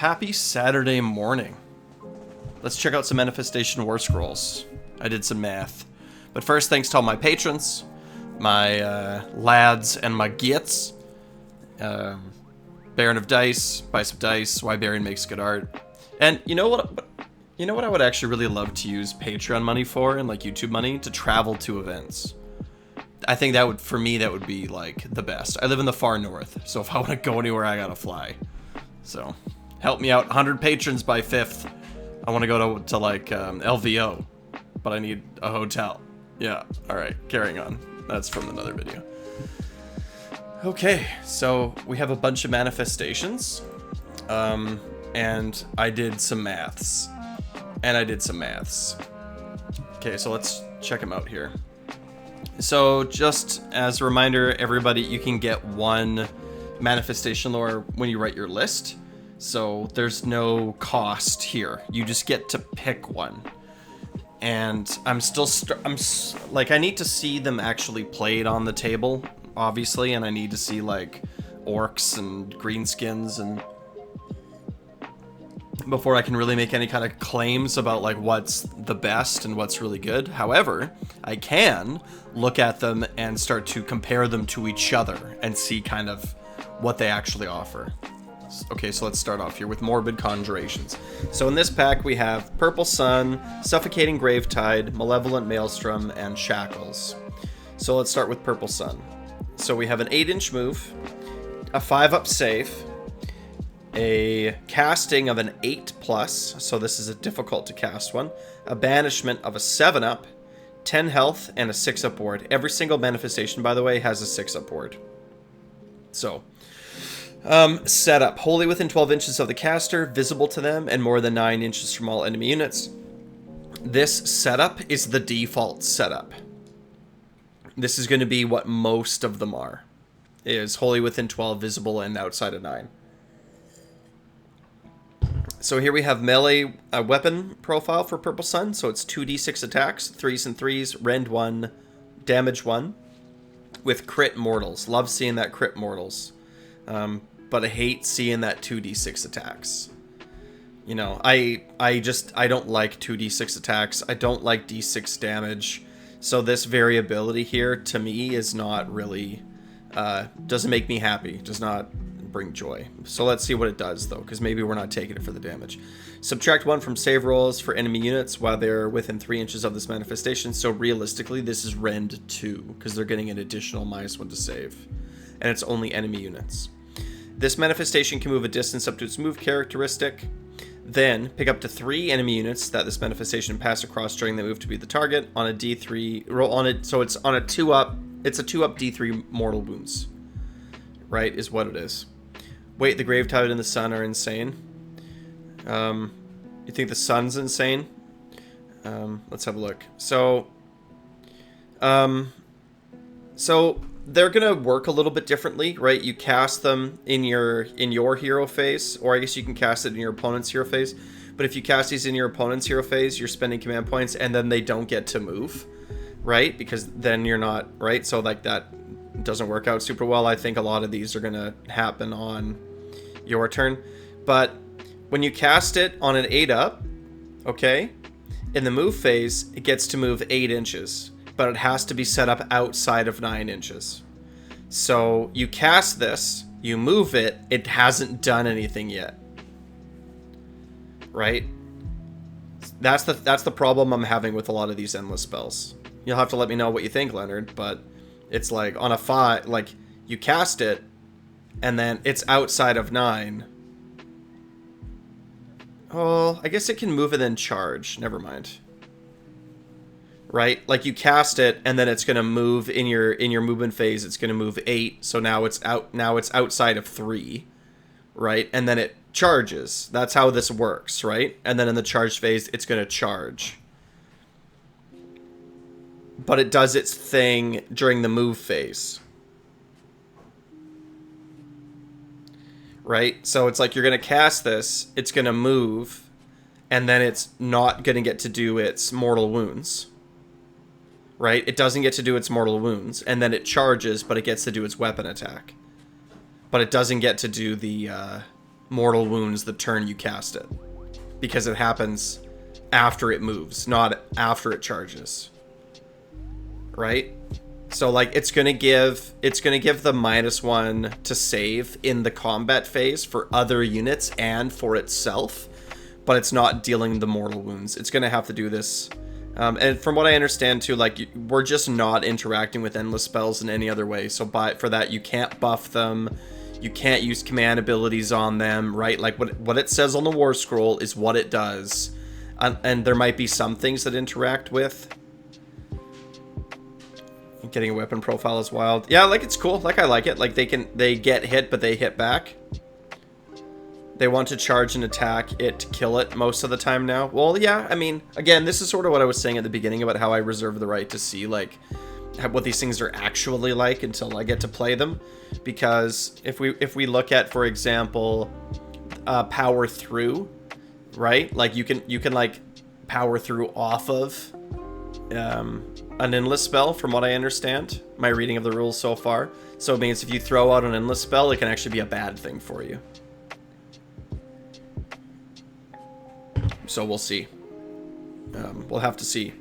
Happy Saturday morning. Let's check out some Manifestation Warscrolls. I did some math. But first, thanks to all my patrons, my lads and my gits. Baron of Dice, Bice of Dice, Why Baron Makes Good Art. And you know what? You know what I would actually really love to use Patreon money for, and like YouTube money, to travel to events. I think that would, for me, that would be like the best. I live in the far north, so if I want to go anywhere, I gotta fly. So, help me out. 100 patrons by 5th. I want to go to like LVO, but I need a hotel. Yeah, alright, carrying on. That's from another video. Okay, so we have a bunch of manifestations. And I did some maths. Okay, so let's check them out here. So just as a reminder, everybody, you can get one manifestation lore when you write your list. So there's no cost here. You just get to pick one. And I'm still, I need to see them actually played on the table, obviously, and I need to see like orcs and greenskins and before I can really make any kind of claims about like what's the best and what's really good. However, I can look at them and start to compare them to each other and see kind of what they actually offer. Okay, so let's start off here with Morbid Conjurations. So in this pack we have Purple Sun, Suffocating Gravetide, Malevolent Maelstrom, and Shackles. So let's start with Purple Sun. So we have an 8-inch move, a 5-up save, a casting of an 8+, so this is a difficult to cast one, a banishment of a 7-up, 10 health, and a 6-up ward. Every single manifestation, by the way, has a 6-up ward. So, setup. Wholly within 12 inches of the caster, visible to them, and more than 9 inches from all enemy units. This setup is the default setup. This is going to be what most of them are. Is wholly within 12, visible, and outside of 9. So here we have melee weapon profile for Purple Sun. So it's 2d6 attacks, 3s and 3s, rend 1, damage 1, with crit mortals. Love seeing that crit mortals. But I hate seeing that 2d6 attacks. You know, I don't like 2d6 attacks. I don't like d6 damage. So this variability here, to me, is not really, doesn't make me happy. Does not bring joy. So let's see what it does, though, because maybe we're not taking it for the damage. Subtract 1 from save rolls for enemy units while they're within 3 inches of this manifestation. So realistically, this is rend 2, because they're getting an additional -1 to save. And it's only enemy units. This manifestation can move a distance up to its move characteristic. Then, pick up to 3 enemy units that this manifestation pass across during the move to be the target on a D3 roll on it. So it's on a 2-up. It's a 2-up D3 mortal wounds. Right, is what it is. Wait, the Gravetide and the Sun are insane. You think the Sun's insane? Let's have a look. So they're gonna work a little bit differently, right? You cast them in your hero phase, or I guess you can cast it in your opponent's hero phase. But if you cast these in your opponent's hero phase, you're spending command points, and then they don't get to move, right? Because then you're not, right? So like that doesn't work out super well. I think a lot of these are gonna happen on your turn. But when you cast it on an 8-up, okay, in the move phase, it gets to move 8 inches. But it has to be set up outside of 9 inches. So you cast this, you move it, it hasn't done anything yet. Right? That's the problem I'm having with a lot of these endless spells. You'll have to let me know what you think, Leonard, but it's like on a 5, like you cast it, and then it's outside of 9. Oh, I guess it can move and then charge. Never mind. Right? Like you cast it, and then it's gonna move in your movement phase. It's gonna move 8, so now it's outside of 3, right? And then it charges. That's how this works, right? And then in the charge phase, it's gonna charge. But it does its thing during the move phase. Right? So it's like you're going to cast this, it's going to move, and then it's not going to get to do its mortal wounds. Right? It doesn't get to do its mortal wounds, and then it charges, but it gets to do its weapon attack. But it doesn't get to do the mortal wounds the turn you cast it, because it happens after it moves, not after it charges. Right? So like it's gonna give the -1 to save in the combat phase for other units and for itself, but it's not dealing the mortal wounds. It's gonna have to do this. And from what I understand too, like we're just not interacting with endless spells in any other way. So for that, you can't buff them. You can't use command abilities on them, right? Like what it says on the Warscroll is what it does. And there might be some things that interact with. Getting a weapon profile is wild. Yeah, like it's cool. Like I like it. Like they get hit, but they hit back. They want to charge and attack it to kill it most of the time now. Well, yeah, I mean, again, this is sort of what I was saying at the beginning about how I reserve the right to see, like, what these things are actually like until I get to play them. Because if we look at, for example, power through, right? Like, you can like, power through off of an endless spell, from what I understand. My reading of the rules so far. So it means if you throw out an endless spell, it can actually be a bad thing for you. So we'll see. We'll have to see.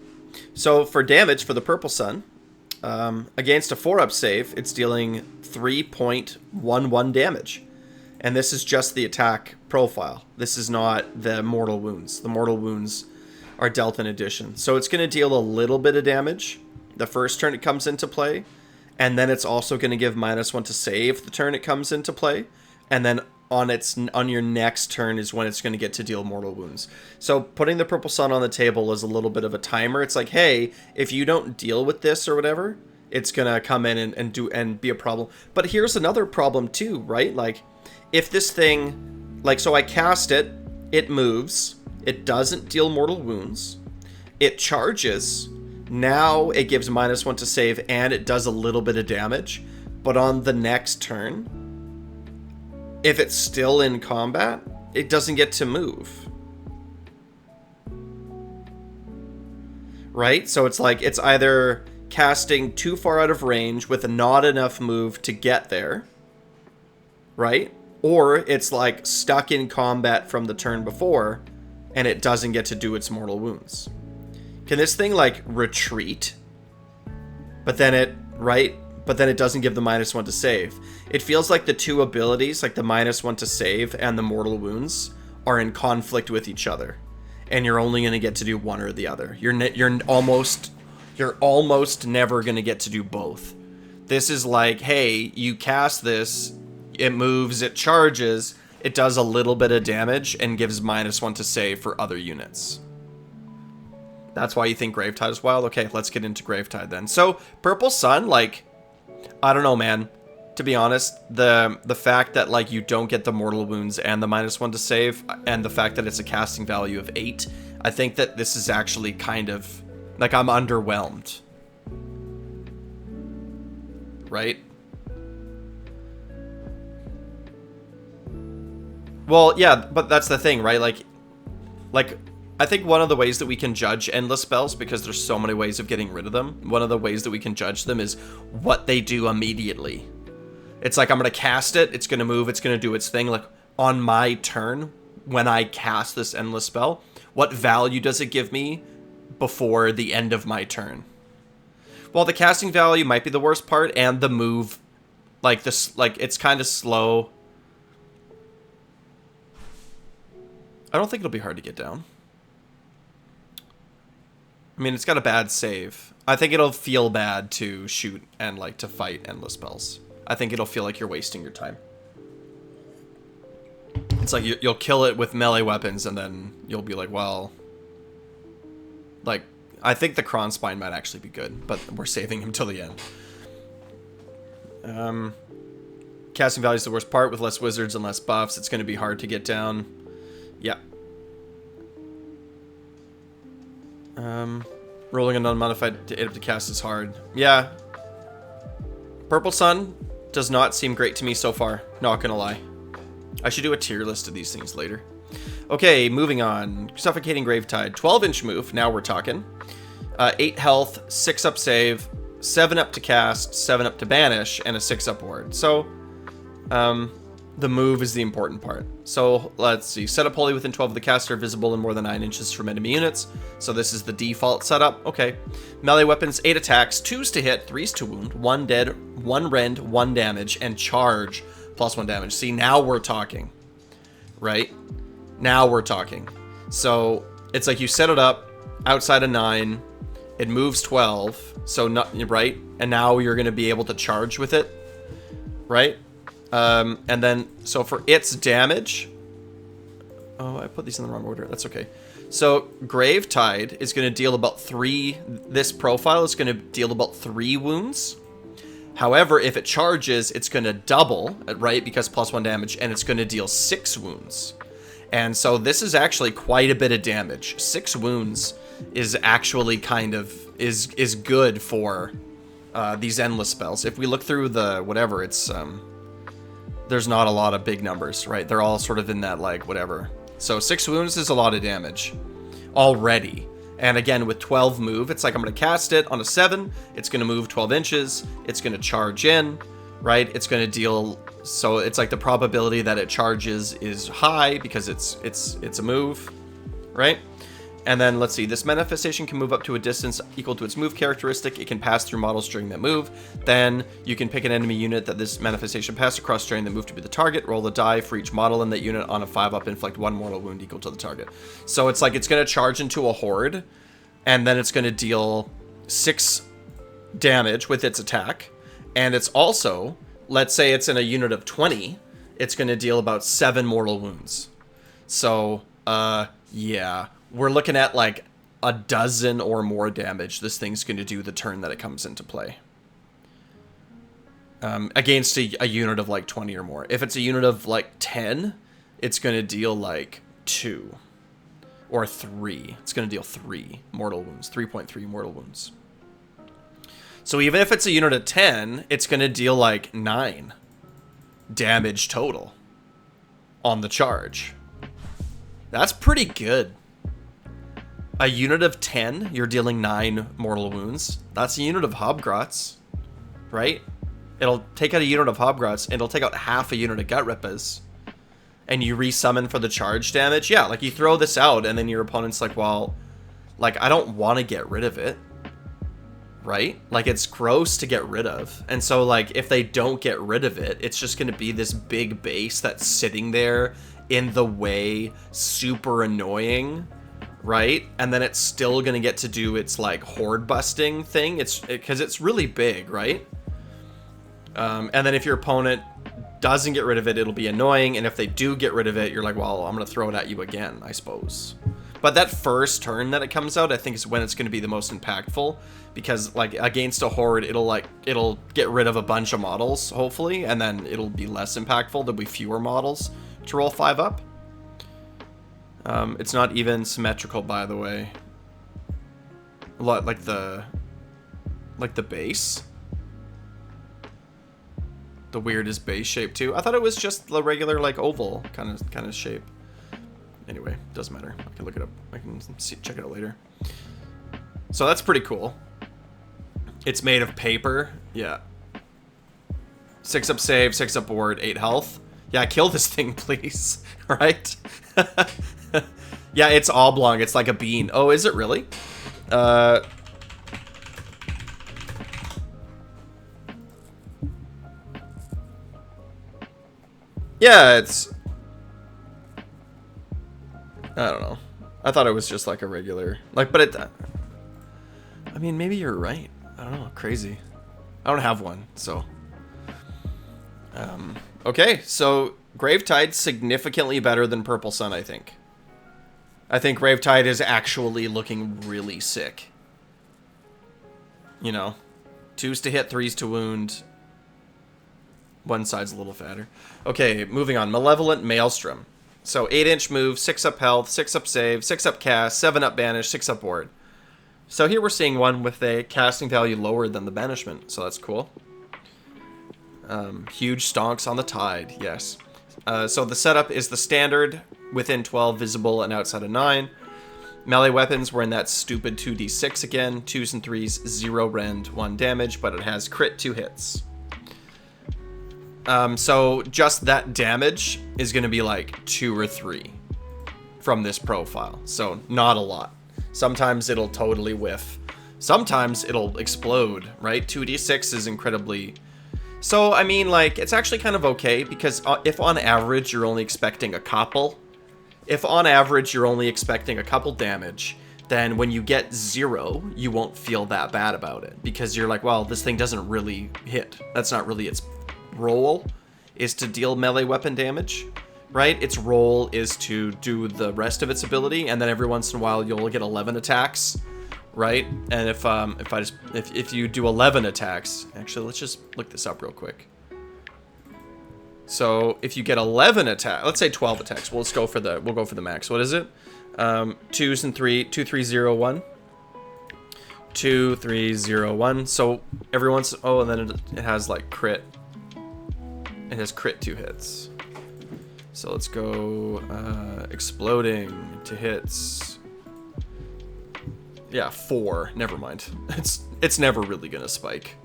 So for damage for the Purple Sun, against a 4-up save, it's dealing 3.11 damage. And this is just the attack profile. This is not the mortal wounds. The mortal wounds are dealt in addition. So it's going to deal a little bit of damage the first turn it comes into play. And then it's also going to give -1 to save the turn it comes into play. And then on your next turn is when it's going to get to deal mortal wounds. So putting the Purple Sun on the table is a little bit of a timer. It's like, hey, if you don't deal with this or whatever, it's going to come in and be a problem. But here's another problem too, right? Like, if this thing, like, so I cast it, it moves, it doesn't deal mortal wounds, it charges, now it gives -1 to save, and it does a little bit of damage. But on the next turn, if it's still in combat, it doesn't get to move. Right? So it's like, it's either casting too far out of range with not enough move to get there, right? Or it's like stuck in combat from the turn before, and it doesn't get to do its mortal wounds. Can this thing like retreat? But then it, right? But then it doesn't give the -1 to save. It feels like the two abilities, like the -1 to save and the mortal wounds, are in conflict with each other, and you're only going to get to do one or the other. You're almost never going to get to do both. This is like, hey, you cast this, it moves, it charges, it does a little bit of damage and gives -1 to save for other units. That's why you think Gravetide is wild. Okay, let's get into Gravetide then. So Purple Sun, like, I don't know, man. To be honest, the fact that like you don't get the mortal wounds and the -1 to save, and the fact that it's a casting value of 8, I think that this is actually kind of like, I'm underwhelmed. Right? Well, yeah, but that's the thing, right? Like I think one of the ways that we can judge endless spells, because there's so many ways of getting rid of them, one of the ways that we can judge them is what they do immediately. It's like, I'm going to cast it, it's going to move, it's going to do its thing. Like, on my turn, when I cast this endless spell, what value does it give me before the end of my turn? Well, the casting value might be the worst part, and the move, like, this, like, it's kind of slow. I don't think it'll be hard to get down. I mean, it's got a bad save. I think it'll feel bad to shoot and, like, to fight endless spells. I think it'll feel like you're wasting your time. It's like you'll kill it with melee weapons, and then you'll be like, well... Like, I think the Kronspine might actually be good, but we're saving him till the end. Casting value is the worst part. With less wizards and less buffs, it's going to be hard to get down. Yeah. Rolling an unmodified to 8 up to cast is hard. Yeah. Purple Sun does not seem great to me so far. Not gonna lie. I should do a tier list of these things later. Okay, moving on. Suffocating Gravetide. 12-inch move. Now we're talking. 8 health, 6-up save, 7 up to cast, 7 up to banish, and a 6-up ward. So, The move is the important part. So let's see. Set up wholly within 12 of the caster, visible in more than 9 inches from enemy units. So this is the default setup. Okay. Melee weapons, 8 attacks, 2s to hit, 3s to wound, 1 dead, 1 rend, 1 damage, and charge plus 1 damage. See, now we're talking. Right? Now we're talking. So it's like you set it up outside of 9. It moves 12. So, not right? And now you're going to be able to charge with it. Right? And then, so for its damage... Oh, I put these in the wrong order. That's okay. So, Gravetide is going to deal about 3... This profile is going to deal about 3 wounds. However, if it charges, it's going to double, right? Because plus 1 damage, and it's going to deal 6 wounds. And so this is actually quite a bit of damage. 6 wounds is actually kind of... is good for these endless spells. If we look through the... whatever, it's... there's not a lot of big numbers, right? They're all sort of in that, like, whatever. So 6 wounds is a lot of damage already. And again, with 12 move, it's like I'm going to cast it on a 7. It's going to move 12 inches. It's going to charge in, right? It's going to deal... So it's like the probability that it charges is high because it's a move, right? And then, let's see, this manifestation can move up to a distance equal to its move characteristic. It can pass through models during that move. Then, you can pick an enemy unit that this manifestation passed across during the move to be the target. Roll the die for each model in that unit on a 5-up, inflict 1 mortal wound equal to the target. So it's like it's going to charge into a horde, and then it's going to deal 6 damage with its attack. And it's also, let's say it's in a unit of 20, it's going to deal about 7 mortal wounds. So, yeah... We're looking at like a dozen or more damage this thing's going to do the turn that it comes into play. Against a unit of like 20 or more. If it's a unit of like 10, it's going to deal like 2 or 3. It's going to deal 3 mortal wounds, 3.3 mortal wounds. So even if it's a unit of 10, it's going to deal like 9 damage total on the charge. That's pretty good. A unit of 10, you're dealing 9 mortal wounds. That's a unit of Hobgrots, right? It'll take out a unit of Hobgrots, and it'll take out half a unit of Gut Rippas. And you resummon for the charge damage. Yeah, like you throw this out, and then your opponent's like, well, like, I don't want to get rid of it, right? Like, it's gross to get rid of. And so, like, if they don't get rid of it, it's just going to be this big base that's sitting there in the way, super annoying, right? And then it's still gonna get to do its like horde busting thing. Because it's really big, right? And then if your opponent doesn't get rid of it, it'll be annoying. And if they do get rid of it, you're like, well, I'm gonna throw it at you again, I suppose. But that first turn that it comes out, I think is when it's gonna be the most impactful. Because like against a horde, it'll get rid of a bunch of models, hopefully, and then it'll be less impactful. There'll be fewer models to roll 5-up. It's not even symmetrical, by the way. A lot like the base. The weirdest base shape too. I thought it was just the regular like oval kind of shape. Anyway, doesn't matter. I can look it up. I can check it out later. So that's pretty cool. It's made of paper. Yeah. 6-up save, 6-up ward, 8 health. Yeah, kill this thing, please. Right? Yeah, it's oblong. It's like a bean. Oh, is it really? Yeah, it's... I don't know. I thought it was just like a regular... Like, but it... I mean, maybe you're right. I don't know. Crazy. I don't have one, so... Okay, so Gravetide's significantly better than Purple Sun, I think. I think Gravetide is actually looking really sick. You know, 2s to hit, 3s to wound. One side's a little fatter. Okay, moving on. Malevolent Maelstrom. So 8-inch move, 6-up health, 6-up save, 6-up cast, 7-up banish, 6-up ward. So here we're seeing one with a casting value lower than the banishment, so that's cool. Huge stonks on the tide, yes. So the setup is the standard, within 12, visible, and outside of 9. Melee weapons were in that stupid 2d6 again, 2s and 3s, 0 rend, 1 damage, but it has crit 2 hits. So just that damage is going to be like 2 or 3 from this profile. So not a lot. Sometimes it'll totally whiff. Sometimes it'll explode, right? 2d6 is incredibly... So, I mean, like, it's actually kind of okay, because if on average you're only expecting a couple, damage, then when you get 0, you won't feel that bad about it, because you're like, well, this thing doesn't really hit. That's not really its role, is to deal melee weapon damage, right? Its role is to do the rest of its ability, and then every once in a while you'll get 11 attacks, right? And if you do 11 attacks, actually, let's just look this up real quick. So if you get 11 attacks, let's say 12 attacks. We'll go for the max. What is it? 2s and 3, 2, 3, 0, 1. 2, 3, 0, 1. So every once, oh, and then it has like crit. It has crit 2 hits. So let's go exploding to hits. Yeah, 4. Never mind. It's never really gonna spike.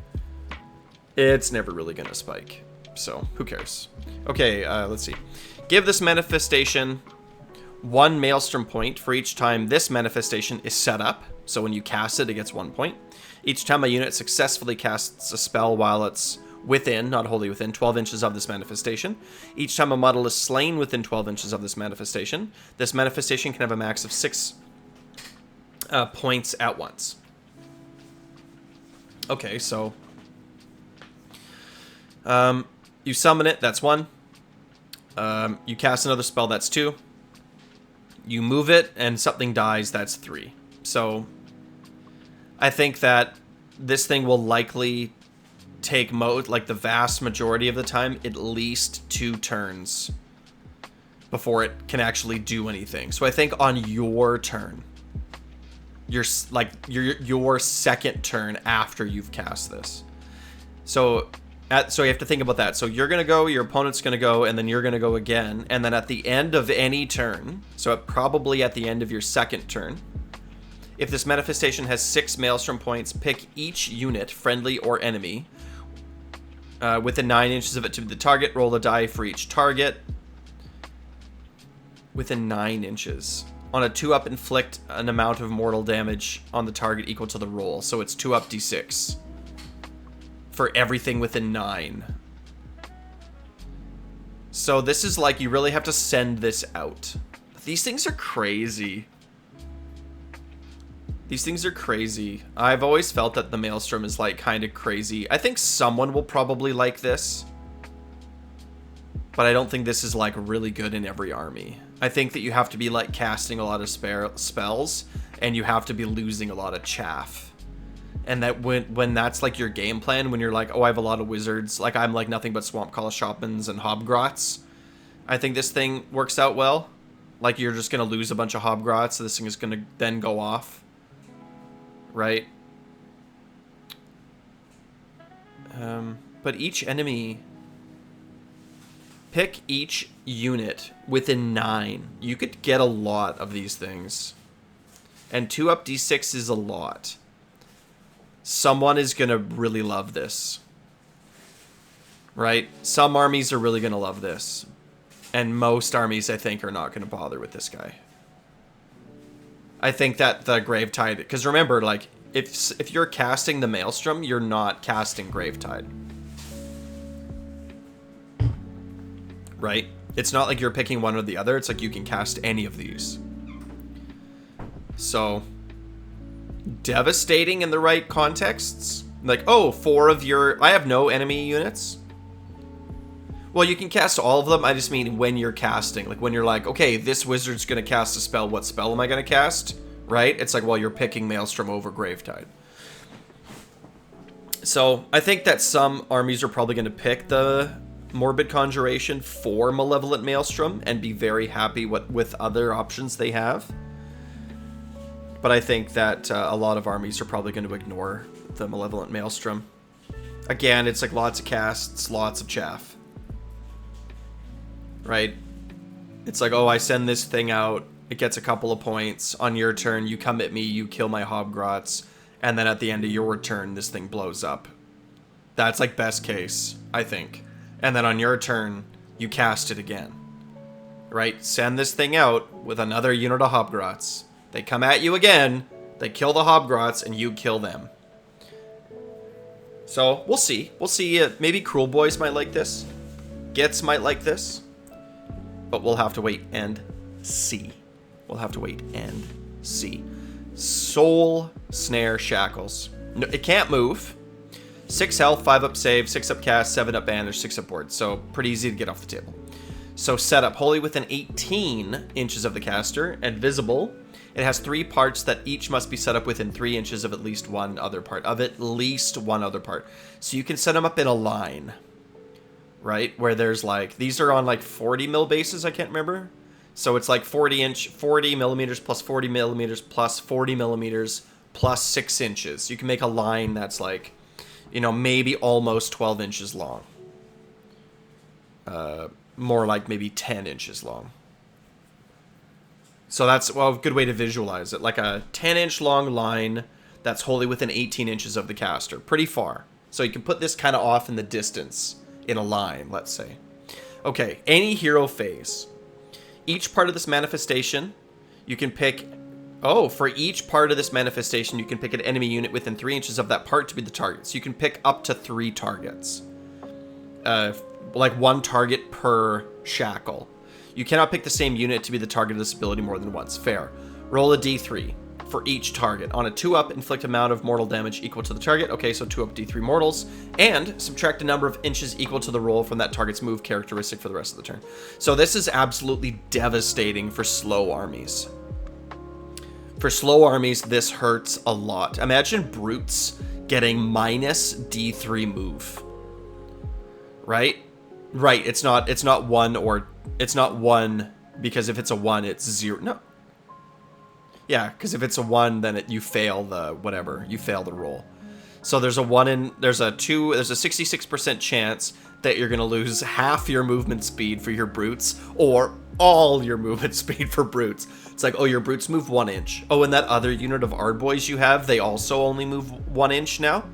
It's never really gonna spike. So who cares? Okay, let's see. Give this manifestation 1 Maelstrom point for each time this manifestation is set up. So when you cast it, it gets 1 point. Each time a unit successfully casts a spell while it's within, not wholly within, 12 inches of this manifestation. Each time a model is slain within 12 inches of this manifestation can have a max of 6 points at once. Okay, so you summon it, that's 1. You cast another spell, that's 2. You move it and something dies, that's 3. So I think that this thing will likely take the vast majority of the time at least 2 turns before it can actually do anything. So I think on your turn, your second turn after you've cast this. So you have to think about that. So you're going to go, your opponent's going to go, and then you're going to go again. And then at the end of any turn, so probably at the end of your second turn, if this manifestation has 6 Maelstrom points, pick each unit, friendly or enemy, within 9 inches of it to the target. Roll a die for each target. Within 9 inches. On a 2-up, inflict an amount of mortal damage on the target equal to the roll. So it's 2-up d6. For everything within 9. So this is like, you really have to send this out. These things are crazy. These things are crazy. I've always felt that the Maelstrom is like kind of crazy. I think someone will probably like this. But I don't think this is like really good in every army. I think that you have to be like casting a lot of spells, and you have to be losing a lot of chaff. And that when that's like your game plan, when you're like, oh, I have a lot of wizards, like I'm like nothing but Swamp Calashopins and Hobgrots, I think this thing works out well. Like you're just going to lose a bunch of Hobgrots, so this thing is going to then go off. Right? But each enemy... Pick each unit within 9. You could get a lot of these things. And 2-up d6 is a lot. Someone is going to really love this. Right? Some armies are really going to love this. And most armies, I think, are not going to bother with this guy. I think that the Gravetide... Because remember, like, if you're casting the Maelstrom, you're not casting Gravetide. Right? It's not like you're picking one or the other. It's like you can cast any of these. So, devastating in the right contexts. Like, oh, 4 of your... I have no enemy units. Well, you can cast all of them. I just mean when you're casting. Like, when you're like, okay, this wizard's going to cast a spell. What spell am I going to cast? Right? It's like, well, you're picking Maelstrom over Gravetide. So, I think that some armies are probably going to pick the Morbid Conjuration for Malevolent Maelstrom and be very happy with other options they have. But I think that a lot of armies are probably going to ignore the Malevolent Maelstrom. Again, it's like lots of casts, lots of chaff. Right? It's like, oh, I send this thing out, it gets a couple of points. On your turn, you come at me, you kill my Hobgrots, and then at the end of your turn, this thing blows up. That's like best case, I think. And then on your turn, you cast it again. Right? Send this thing out with another unit of Hobgrots. They come at you again, they kill the Hobgrots, and you kill them. So, we'll see. We'll see. Maybe Cruel Boys might like this. Gits might like this. But we'll have to wait and see. We'll have to wait and see. Soul Snare Shackles. No, it can't move. 6 health, 5 up save, 6 up cast, 7 up banish, 6 up board. So, pretty easy to get off the table. So, set up wholly within 18 inches of the caster and visible. It has 3 parts that each must be set up within 3 inches of at least one other part. So you can set them up in a line, right? Where there's like, these are on like 40 mil bases, I can't remember. So it's like 40 millimeters plus 40 millimeters plus 40 millimeters plus 6 inches. You can make a line that's like, you know, maybe almost 12 inches long. More like maybe 10 inches long. So that's, well, a good way to visualize it. Like a 10-inch long line that's wholly within 18 inches of the caster. Pretty far. So you can put this kind of off in the distance in a line, let's say. Okay, any hero phase. Each part of this manifestation, you can pick... Oh, for each part of this manifestation, you can pick an enemy unit within 3 inches of that part to be the target. So you can pick up to 3 targets. Like 1 target per shackle. You cannot pick the same unit to be the target of this ability more than once. Fair. Roll a d3 for each target. On a 2-up, inflict amount of mortal damage equal to the target. Okay, so 2-up d3 mortals. And subtract a number of inches equal to the roll from that target's move characteristic for the rest of the turn. So this is absolutely devastating for slow armies. For slow armies, this hurts a lot. Imagine brutes getting minus d3 move. Right? Right, it's not 1 or... It's not 1, because if it's a 1, it's 0. No. Yeah, because if it's a 1, then you fail the whatever. You fail the roll. So there's a 1 in... There's a 66% chance that you're going to lose half your movement speed for your brutes, or all your movement speed for brutes. It's like, oh, your brutes move 1 inch. Oh, and that other unit of Ardboys you have, they also only move 1 inch now?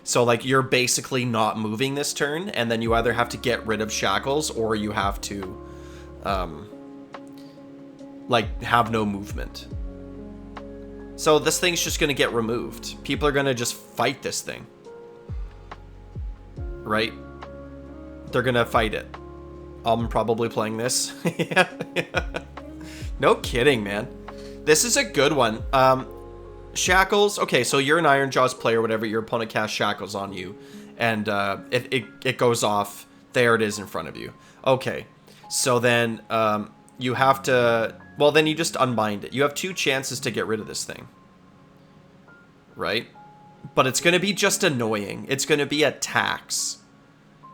So, like, you're basically not moving this turn, and then you either have to get rid of shackles, or you have to, like, have no movement. So this thing's just going to get removed. People are going to just fight this thing. Right? They're going to fight it. I'm probably playing this. Yeah. No kidding, man. This is a good one. Shackles, okay, so you're an Iron Jaws player, whatever, your opponent casts Shackles on you, and it goes off, there it is in front of you. Okay, so then you have to, well, then you just unbind it. You have 2 chances to get rid of this thing. Right? But it's going to be just annoying. It's going to be a tax.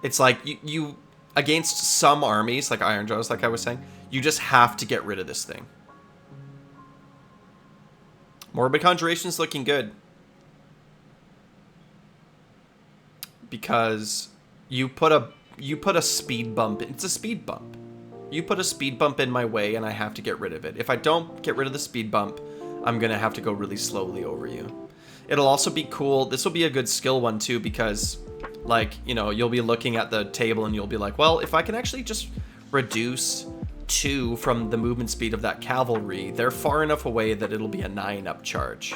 It's like, you against some armies, like Iron Jaws, like I was saying, you just have to get rid of this thing. Morbid Conjurations looking good. Because you put a speed bump. It's a speed bump. You put a speed bump in my way and I have to get rid of it. If I don't get rid of the speed bump, I'm going to have to go really slowly over you. It'll also be cool. This will be a good skill one too, because, like, you know, you'll be looking at the table and you'll be like, well, if I can actually just reduce 2 from the movement speed of that cavalry, they're far enough away that it'll be a 9-up charge.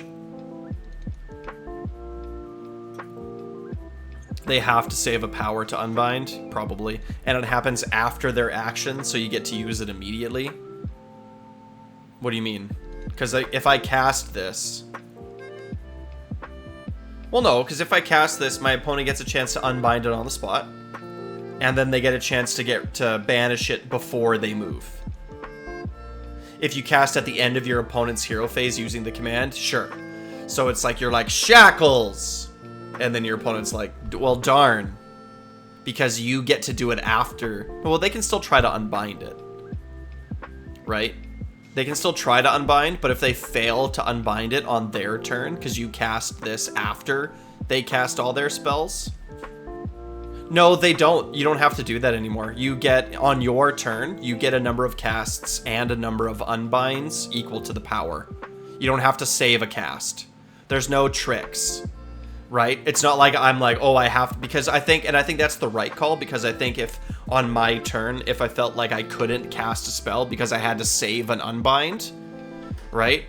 They have to save a power to unbind, probably, and it happens after their action, so you get to use it immediately. What do you mean? Because if I cast this... Well, no, because if I cast this, my opponent gets a chance to unbind it on the spot. And then they get a chance to banish it before they move. If you cast at the end of your opponent's hero phase using the command, sure. So it's like, you're like, shackles! And then your opponent's like, well, darn. Because you get to do it after. Well, they can still try to unbind it. Right? They can still try to unbind, but if they fail to unbind it on their turn, because you cast this after they cast all their spells... No, they don't. You don't have to do that anymore. You get, on your turn, you get a number of casts and a number of unbinds equal to the power. You don't have to save a cast. There's no tricks, right? It's not like I'm like, oh, I have to, because I think that's the right call, because I think if on my turn, if I felt like I couldn't cast a spell because I had to save an unbind, right?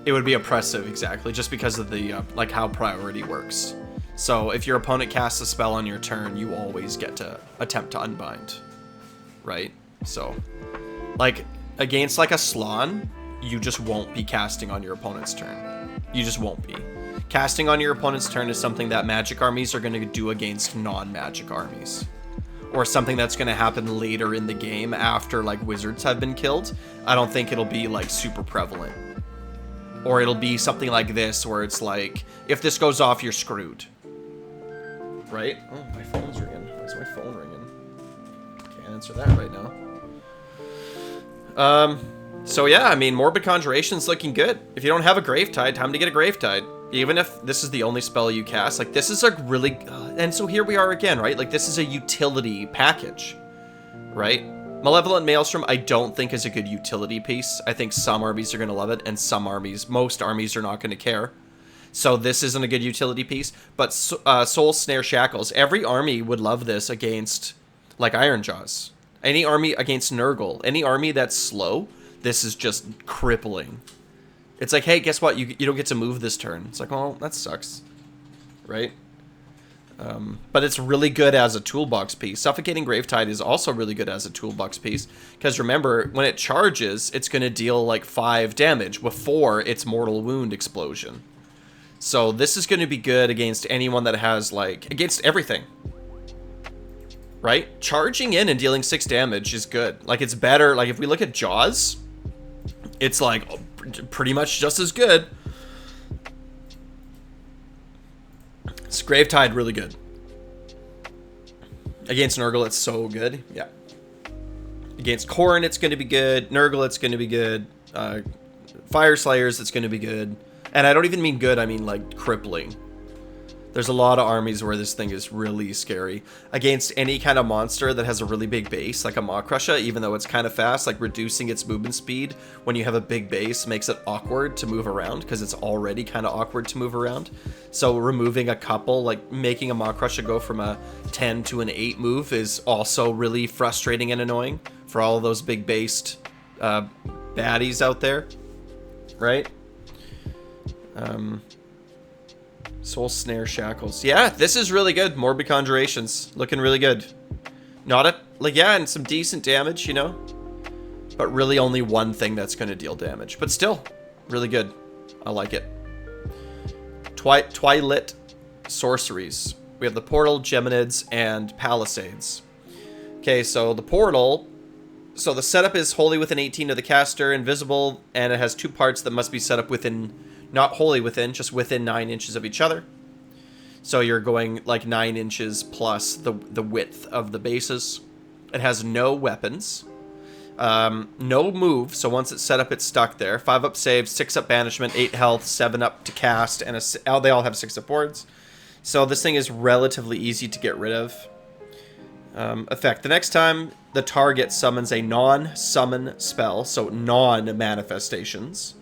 It would be oppressive, exactly, just because of the, like, how priority works. So if your opponent casts a spell on your turn, you always get to attempt to unbind, right? So, like, against, like, a Slann, you just won't be casting on your opponent's turn. You just won't be. Casting on your opponent's turn is something that magic armies are going to do against non-magic armies. Or something that's going to happen later in the game after, like, wizards have been killed. I don't think it'll be, like, super prevalent. Or it'll be something like this, where it's like, if this goes off, you're screwed. Right? Oh, my phone's ringing. Why is my phone ringing? Can't answer that right now. So yeah, I mean, Morbid Conjuration's looking good. If you don't have a Gravetide, time to get a Gravetide. Even if this is the only spell you cast, like, this is a really... and so here we are again, right? Like, this is a utility package, right? Malevolent Maelstrom, I don't think is a good utility piece. I think some armies are going to love it, and some armies, most armies are not going to care. So this isn't a good utility piece. But Soul Snare Shackles, every army would love this against, like, Ironjaws. Any army against Nurgle, any army that's slow, this is just crippling. It's like, hey, guess what? You don't get to move this turn. It's like, well, that sucks, right? But it's really good as a toolbox piece. Suffocating Gravetide is also really good as a toolbox piece, because remember, when it charges, it's going to deal like 5 damage before its Mortal Wound explosion. So this is going to be good against anyone that has, like, against everything. Right? Charging in and dealing 6 damage is good. Like, it's better. Like, if we look at Jaws, it's like pretty much just as good. It's Gravetide, really good. Against Nurgle, it's so good. Yeah. Against Khorne, it's going to be good. Nurgle, it's going to be good. Fire Slayers, it's going to be good. And I don't even mean good, I mean, like, crippling. There's a lot of armies where this thing is really scary. Against any kind of monster that has a really big base, like a Maw Crusher, even though it's kind of fast, like, reducing its movement speed when you have a big base makes it awkward to move around, because it's already kind of awkward to move around. So removing a couple, like, making a Maw Crusher go from a 10 to an 8 move is also really frustrating and annoying for all of those big based baddies out there, right? Soul Snare Shackles. Yeah, this is really good. Morbid Conjurations. Looking really good. Not a... like, yeah, and some decent damage, you know? But really only one thing that's going to deal damage. But still, really good. I like it. Twilight sorceries. We have the Portal, Geminids, and Palisades. Okay, so the Portal... so the setup is wholly within 18 of the caster, invisible, and it has 2 parts that must be set up within... not wholly within, just within 9 inches of each other. So you're going like 9 inches plus the width of the bases. It has no weapons. No move, so once it's set up, it's stuck there. 5 up save, 6 up banishment, 8 health, 7 up to cast, and they all have 6 up boards. So this thing is relatively easy to get rid of. Effect. The next time the target summons a non-summon spell, so non-manifestations.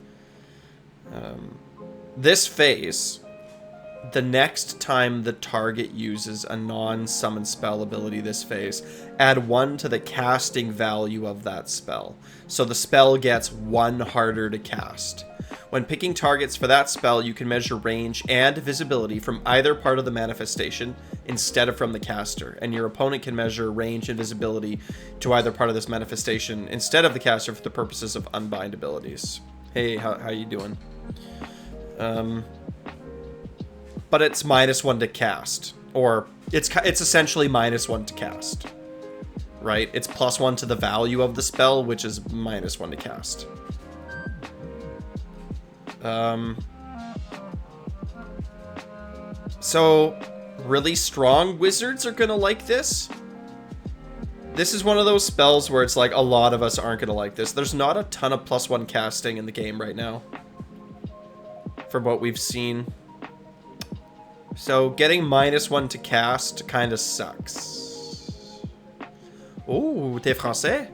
This phase, the next time the target uses a non-summon spell ability this phase, add 1 to the casting value of that spell. So the spell gets 1 harder to cast. When picking targets for that spell, you can measure range and visibility from either part of the manifestation instead of from the caster. And your opponent can measure range and visibility to either part of this manifestation instead of the caster for the purposes of unbind abilities. Hey, how you doing? But it's -1 to cast, or it's essentially -1 to cast, right? It's +1 to the value of the spell, which is -1 to cast. So really strong wizards are gonna like this. This is one of those spells where it's like a lot of us aren't gonna like this. There's not a ton of +1 casting in the game right now, from what we've seen. So getting -1 to cast kind of sucks. Oh, t'es français?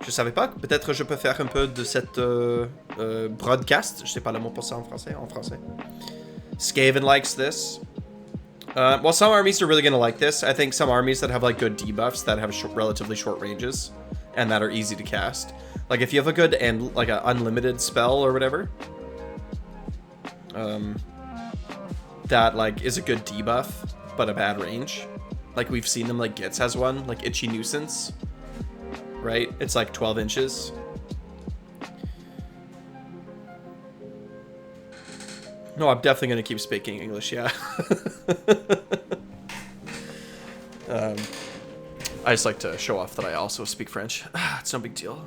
Je savais pas. Peut-être je peux faire un peu de cette broadcast. Je sais pas le mot pour ça en français. Skaven likes this. Well, some armies are really going to like this. I think some armies that have like good debuffs that have relatively short ranges and that are easy to cast. Like if you have a good and like an unlimited spell or whatever, that like is a good debuff but a bad range. Like we've seen them, like Gitz has one, like Itchy Nuisance, right? It's like 12 inches. No, I'm definitely going to keep speaking English, yeah. I just like to show off that I also speak French. It's no big deal.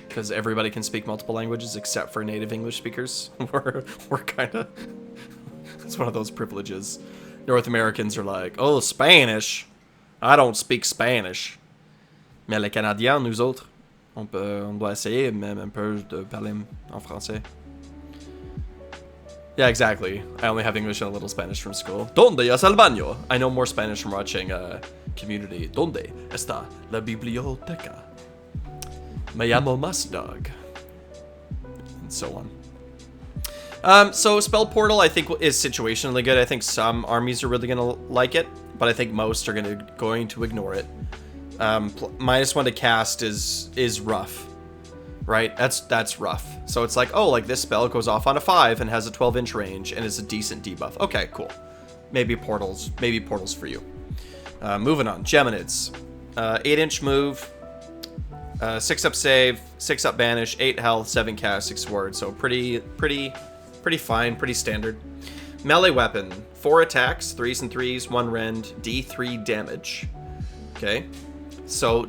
Because everybody can speak multiple languages except for native English speakers. We're kind of... It's one of those privileges. North Americans are like, oh, Spanish. I don't speak Spanish. Mais les Canadiens, nous autres, on doit essayer même un peu de parler en français. Yeah, exactly. I only have English and a little Spanish from school. ¿Dónde es el baño? I know more Spanish from watching Community. ¿Dónde está la biblioteca? Me llamo Mustang. And so on. So Spell Portal, I think, is situationally good. I think some armies are really going to like it, but I think most are going to ignore it. -1 to cast is rough. Right? That's rough. So it's like, oh, like this spell goes off on a 5 and has a 12-inch range and is a decent debuff. Okay, cool. Maybe portals for you. Moving on. Geminids. 8-inch move. 6-up save, 6-up banish, 8 health, 7 cast, 6 ward. So pretty fine, pretty standard. Melee weapon. 4 attacks, 3s and 3s, 1 rend, D3 damage. Okay. So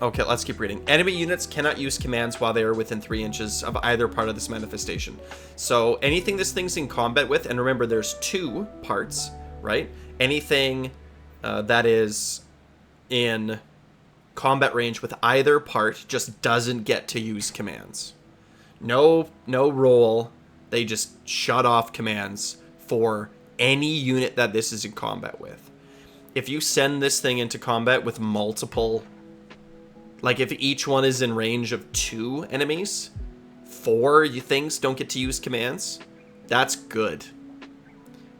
okay, let's keep reading. Enemy units cannot use commands while they are within 3 inches of either part of this manifestation. So anything this thing's in combat with, and remember there's 2 parts, right? Anything that is in combat range with either part just doesn't get to use commands. No roll. They just shut off commands for any unit that this is in combat with. If you send this thing into combat with multiple, like if each one is in range of 2 enemies, 4 things don't get to use commands, that's good.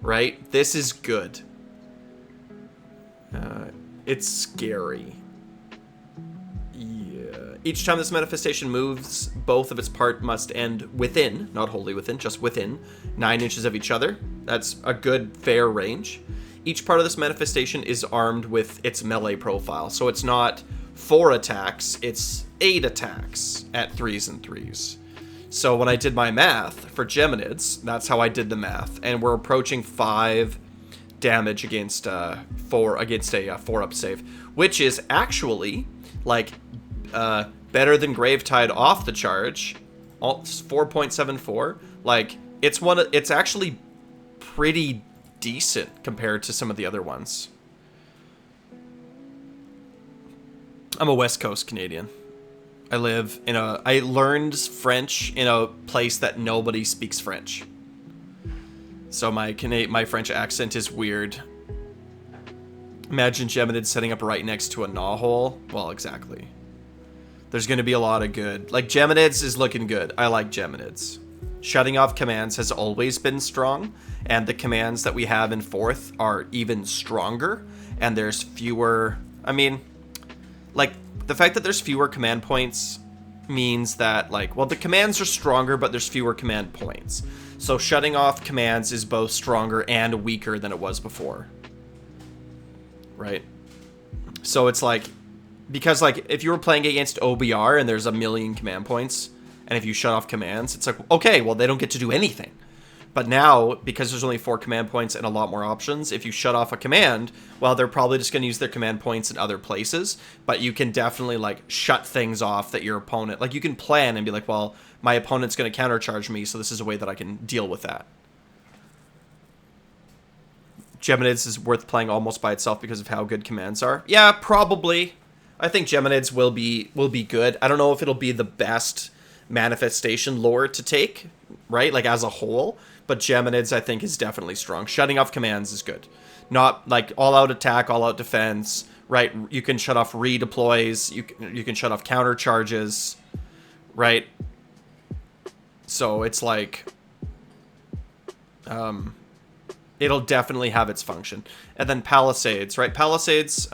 Right? This is good. It's scary. Yeah. Each time this manifestation moves, both of its part must end within, not wholly within, just within 9 inches of each other. That's a good, fair range. Each part of this manifestation is armed with its melee profile. So it's not 4 attacks, it's 8 attacks at 3s and 3s. So when I did my math for Geminids, that's how I did the math. And we're approaching 5 damage against a 4-up save, which is actually like better than Gravetide off the charge. 4.74. Like it's actually pretty decent compared to some of the other ones. I'm a West Coast Canadian. I learned French in a place that nobody speaks French. So my French accent is weird. Imagine Geminid setting up right next to a gnaw hole. Well, exactly. There's going to be a lot of good. Like, Geminids is looking good. I like Geminids. Shutting off commands has always been strong, and the commands that we have in 4th are even stronger, and there's fewer... I mean, like, the fact that there's fewer command points means that, like, well, the commands are stronger, but there's fewer command points. So shutting off commands is both stronger and weaker than it was before. Right? So it's like, because, like, if you were playing against OBR and there's a million command points, and if you shut off commands, it's like, okay, well, they don't get to do anything. But now, because there's only 4 command points and a lot more options, if you shut off a command, well, they're probably just going to use their command points in other places. But you can definitely, like, shut things off that your opponent... Like, you can plan and be like, well, my opponent's going to countercharge me, so this is a way that I can deal with that. Geminids is worth playing almost by itself because of how good commands are. Yeah, probably. I think Geminids will be good. I don't know if it'll be the best manifestation lore to take, right? Like, as a whole. But Geminids, I think, is definitely strong. Shutting off commands is good. Not, like, all-out attack, all-out defense, right? You can shut off redeploys. You can shut off counter charges, right? So, it's like... it'll definitely have its function. And then Palisades, right? Palisades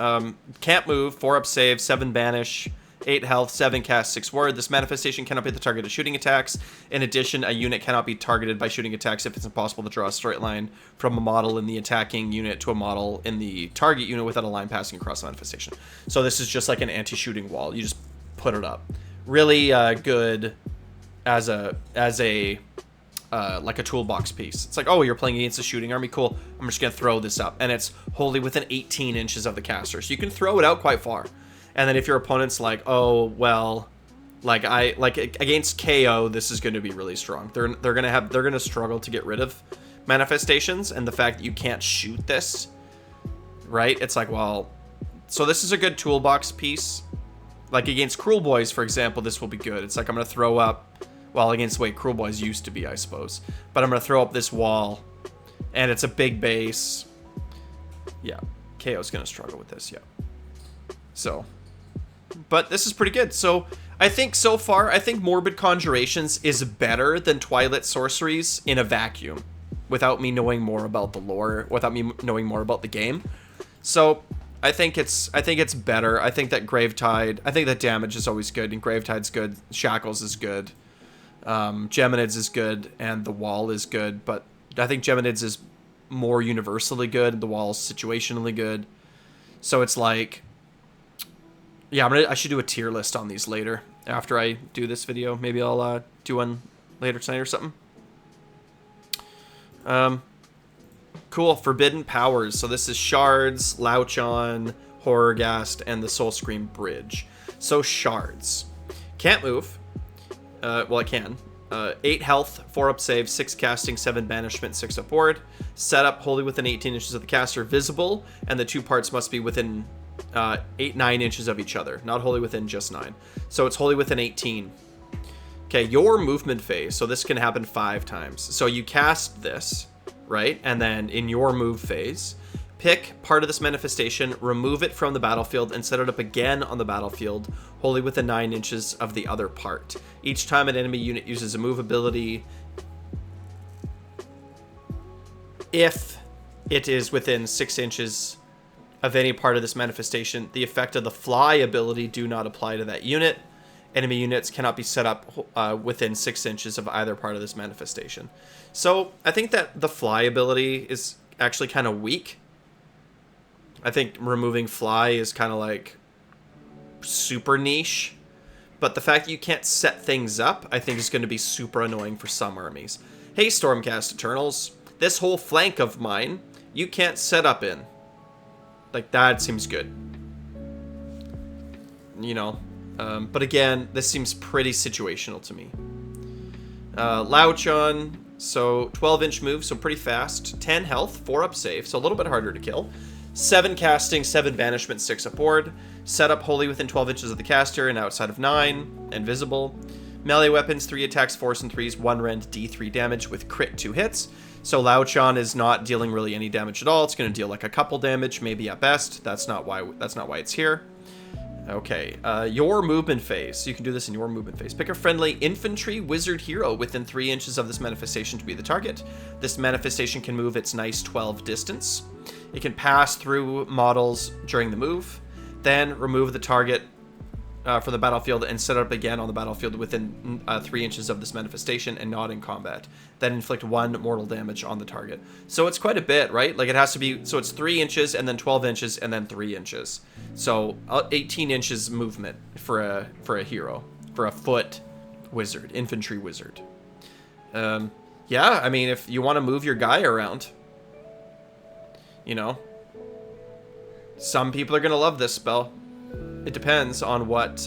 can't move, 4-up save, 7 banish, 8 health, 7 cast, 6 ward. This manifestation cannot be the target of shooting attacks. In addition, a unit cannot be targeted by shooting attacks if it's impossible to draw a straight line from a model in the attacking unit to a model in the target unit without a line passing across the manifestation. So this is just like an anti-shooting wall. You just put it up. Really good as a like a toolbox piece. It's like, oh, you're playing against a shooting army, cool. I'm just gonna throw this up, and it's wholly within 18 inches of the caster, so you can throw it out quite far. And then if your opponent's like, oh well, like against KO, this is going to be really strong. They're gonna struggle to get rid of manifestations, and the fact that you can't shoot this, right? It's like, well, so this is a good toolbox piece. Like against Cruel Boys, for example, this will be good. It's like I'm gonna throw up, well, against the way Cruel Boys used to be, I suppose, but I'm gonna throw up this wall, and it's a big base. Yeah, KO's gonna struggle with this. Yeah, so. But this is pretty good. So I think so far, I think Morbid Conjurations is better than Twilight sorceries in a vacuum, without me knowing more about the lore, without me knowing more about the game. So I think it's better. I think that Gravetide, I think that damage is always good, and Gravetide's good. Shackles is good. Geminids is good, and the wall is good. But I think Geminids is more universally good, and the wall is situationally good. So it's like, yeah, I should do a tier list on these later after I do this video. Maybe I'll do one later tonight or something. Cool. Forbidden powers. So this is Shards, Louchon, Horrorghast, and the Soul Scream Bridge. So Shards. Can't move. Well, it can. 8 health, 4-up save, 6 casting, 7 banishment, 6-up ward. Setup wholly within 18 inches of the caster, visible, and the 2 parts must be within 9 inches of each other, not wholly within just 9. So it's wholly within 18. Okay, your movement phase. So this can happen 5 times. So you cast this, right? And then in your move phase, pick part of this manifestation, remove it from the battlefield, and set it up again on the battlefield, wholly within 9 inches of the other part. Each time an enemy unit uses a move ability, if it is within 6 inches of any part of this manifestation, the effect of the fly ability do not apply to that unit. Enemy units cannot be set up within 6 inches of either part of this manifestation. So I think that the fly ability is actually kind of weak. I think removing fly is kind of like super niche, but the fact that you can't set things up, I think is going to be super annoying for some armies. Hey, Stormcast Eternals, this whole flank of mine, you can't set up in. Like, that seems good. You know, but again, this seems pretty situational to me. Louchon, so 12-inch move, so pretty fast. 10 health, 4-up save, so a little bit harder to kill. 7 casting, 7 banishment, 6-up ward. Setup wholly within 12 inches of the caster and outside of 9, and visible. Melee weapons, 3 attacks, 4s and 3s, 1 rend, D3 damage with crit 2 hits. So Louchon is not dealing really any damage at all. It's going to deal like a couple damage, maybe at best. That's not why it's here. Okay, your movement phase. So you can do this in your movement phase. Pick a friendly infantry wizard hero within 3 inches of this manifestation to be the target. This manifestation can move its nice 12 distance. It can pass through models during the move, then remove the target from the battlefield and set it up again on the battlefield within 3 inches of this manifestation and not in combat. Then inflict 1 mortal damage on the target. So it's quite a bit, right? Like, it has to be, so it's 3 inches and then 12 inches and then 3 inches. So 18 inches movement for a hero, for a foot wizard, infantry wizard. Yeah, I mean, if you want to move your guy around, you know, some people are going to love this spell. It depends on what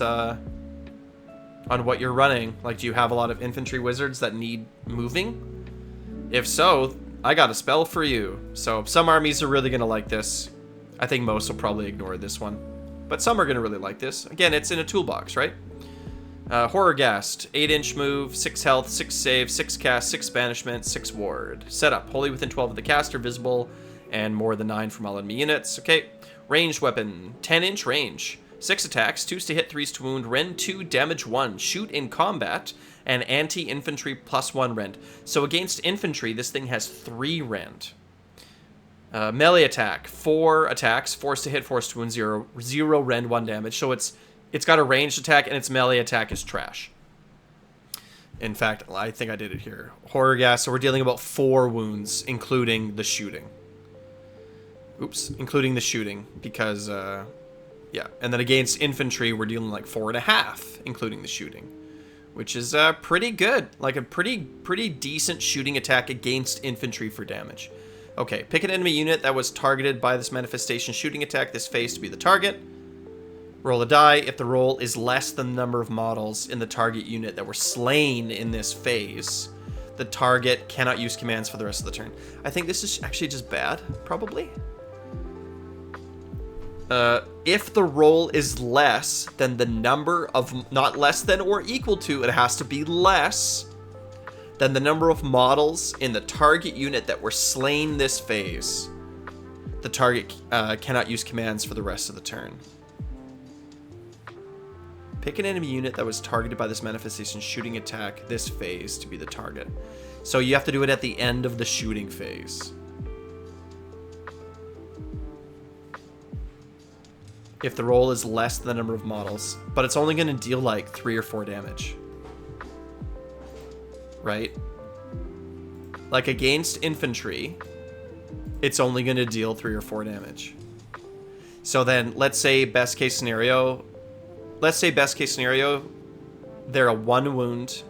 you're running. Like, do you have a lot of infantry wizards that need moving? If so, I got a spell for you. So some armies are really going to like this. I think most will probably ignore this one, but some are going to really like this. Again, it's in a toolbox, right? Horrorghast, 8-inch move, 6 health, 6 save, 6 cast, 6 banishment, 6 ward. Setup, wholly within 12 of the caster, visible, and more than 9 from all enemy units. Okay, ranged weapon, 10-inch range. 6 attacks, 2s to hit, 3s to wound, rend 2, damage 1, shoot in combat, and anti-infantry +1 rend. So against infantry, this thing has 3 rend. Melee attack. 4 attacks. Force to hit, force to wound, 0. 0 rend 1 damage. So it's got a ranged attack, and its melee attack is trash. In fact, I think I did it here. Horror gas, so we're dealing about 4 wounds, including the shooting. Oops, including the shooting, because, yeah. And then against infantry, we're dealing like 4.5, including the shooting. Which is pretty good. Like a pretty decent shooting attack against infantry for damage. Okay, pick an enemy unit that was targeted by this manifestation shooting attack this phase to be the target. Roll a die. If the roll is less than the number of models in the target unit that were slain in this phase, the target cannot use commands for the rest of the turn. I think this is actually just bad, probably. If the roll is less than the number of, not less than or equal to, it has to be less than the number of models in the target unit that were slain this phase, the target cannot use commands for the rest of the turn. Pick an enemy unit that was targeted by this manifestation shooting attack this phase to be the target. So you have to do it at the end of the shooting phase. If the roll is less than the number of models, but it's only going to deal like 3 or 4 damage. Right? Like against infantry, it's only going to deal 3 or 4 damage. So then, let's say best case scenario, they're a 1 wound,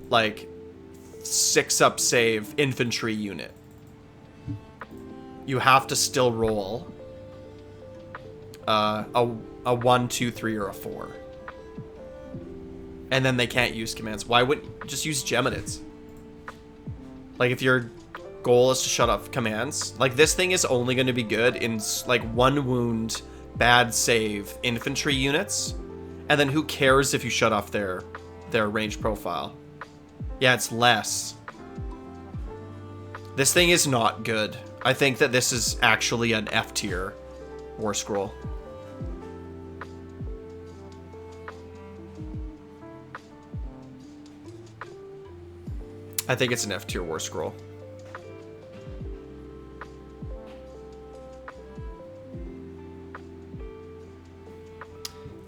like 6-up save infantry unit. You have to still roll a 1, 2, 3, or a 4. And then they can't use commands. Why wouldn't you just use Geminids? Like if your goal is to shut off commands, like this thing is only going to be good in like 1 wound, bad save infantry units. And then who cares if you shut off their range profile? Yeah, it's less. This thing is not good. I think that this is actually an F tier Warscroll. I think it's an F tier Warscroll.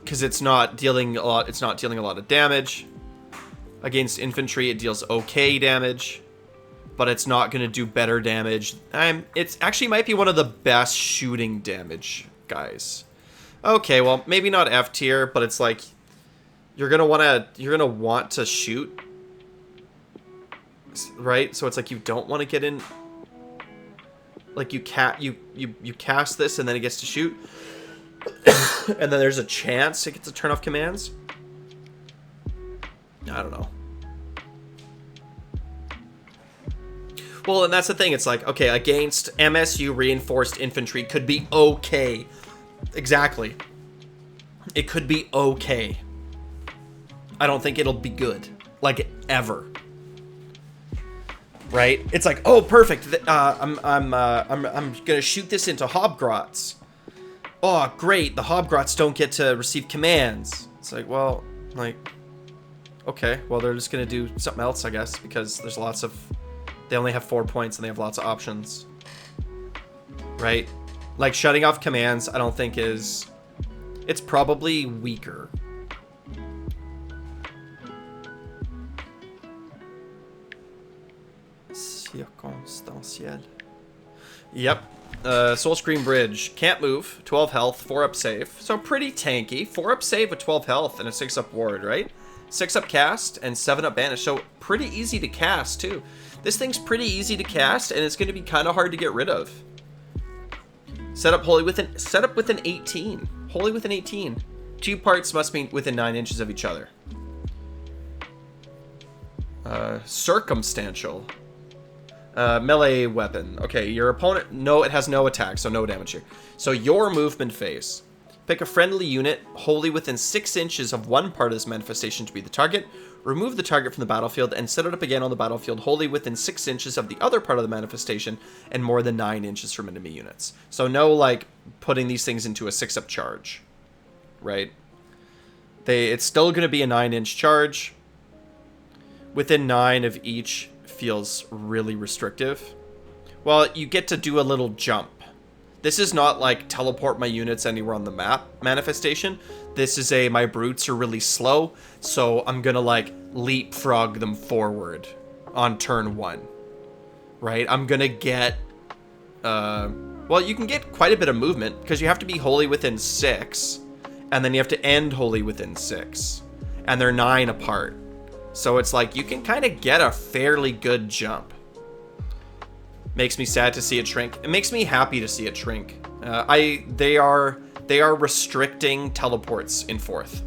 Because it's not dealing a lot. It's not dealing a lot of damage. Against infantry, it deals okay damage, but it's not going to do better damage. It's actually might be one of the best shooting damage guys. Okay, well maybe not F tier, but it's like you're gonna want to shoot. Right? So it's like you don't want to get in, like you cast this and then it gets to shoot. And then there's a chance it gets to turn off commands. I don't know. Well, and that's the thing. It's like, okay, against MSU reinforced infantry could be okay. Exactly. It could be okay. I don't think it'll be good. Like, ever. Right? It's like, oh, perfect. I'm gonna shoot this into Hobgrots. Oh, great. The Hobgrots don't get to receive commands. It's like, well, like, okay. Well, they're just gonna do something else, I guess, because there's lots of. They only have 4 points and they have lots of options. Right? Like shutting off commands, I don't think is. It's probably weaker. Circonstanciel. Yep. Soul Scream Bridge. Can't move. 12 health. 4-up save. So pretty tanky. 4-up save with 12 health and a 6-up ward, right? 6-up cast and 7-up banish. So pretty easy to cast, too. This thing's pretty easy to cast, and it's going to be kind of hard to get rid of. Set up with an 18. Holy with an 18. 2 parts must be within 9 inches of each other. Circumstantial. Melee weapon. Okay, your opponent... No, it has no attack, so no damage here. So your movement phase. Pick a friendly unit wholly within 6 inches of one part of this manifestation to be the target. Remove the target from the battlefield and set it up again on the battlefield wholly within 6 inches of the other part of the manifestation and more than 9 inches from enemy units. So no, like, putting these things into a 6-up charge. Right? It's still going to be a 9-inch charge. Within 9 of each feels really restrictive. Well, you get to do a little jump. This is not like teleport my units anywhere on the map manifestation. This is my brutes are really slow, so I'm gonna like leapfrog them forward on turn 1. Right? I'm gonna get, well, you can get quite a bit of movement because you have to be wholly within 6, and then you have to end wholly within 6, and they're 9 apart. So it's like you can kind of get a fairly good jump. Makes me sad to see it shrink. It makes me happy to see it shrink. They are restricting teleports in 4th,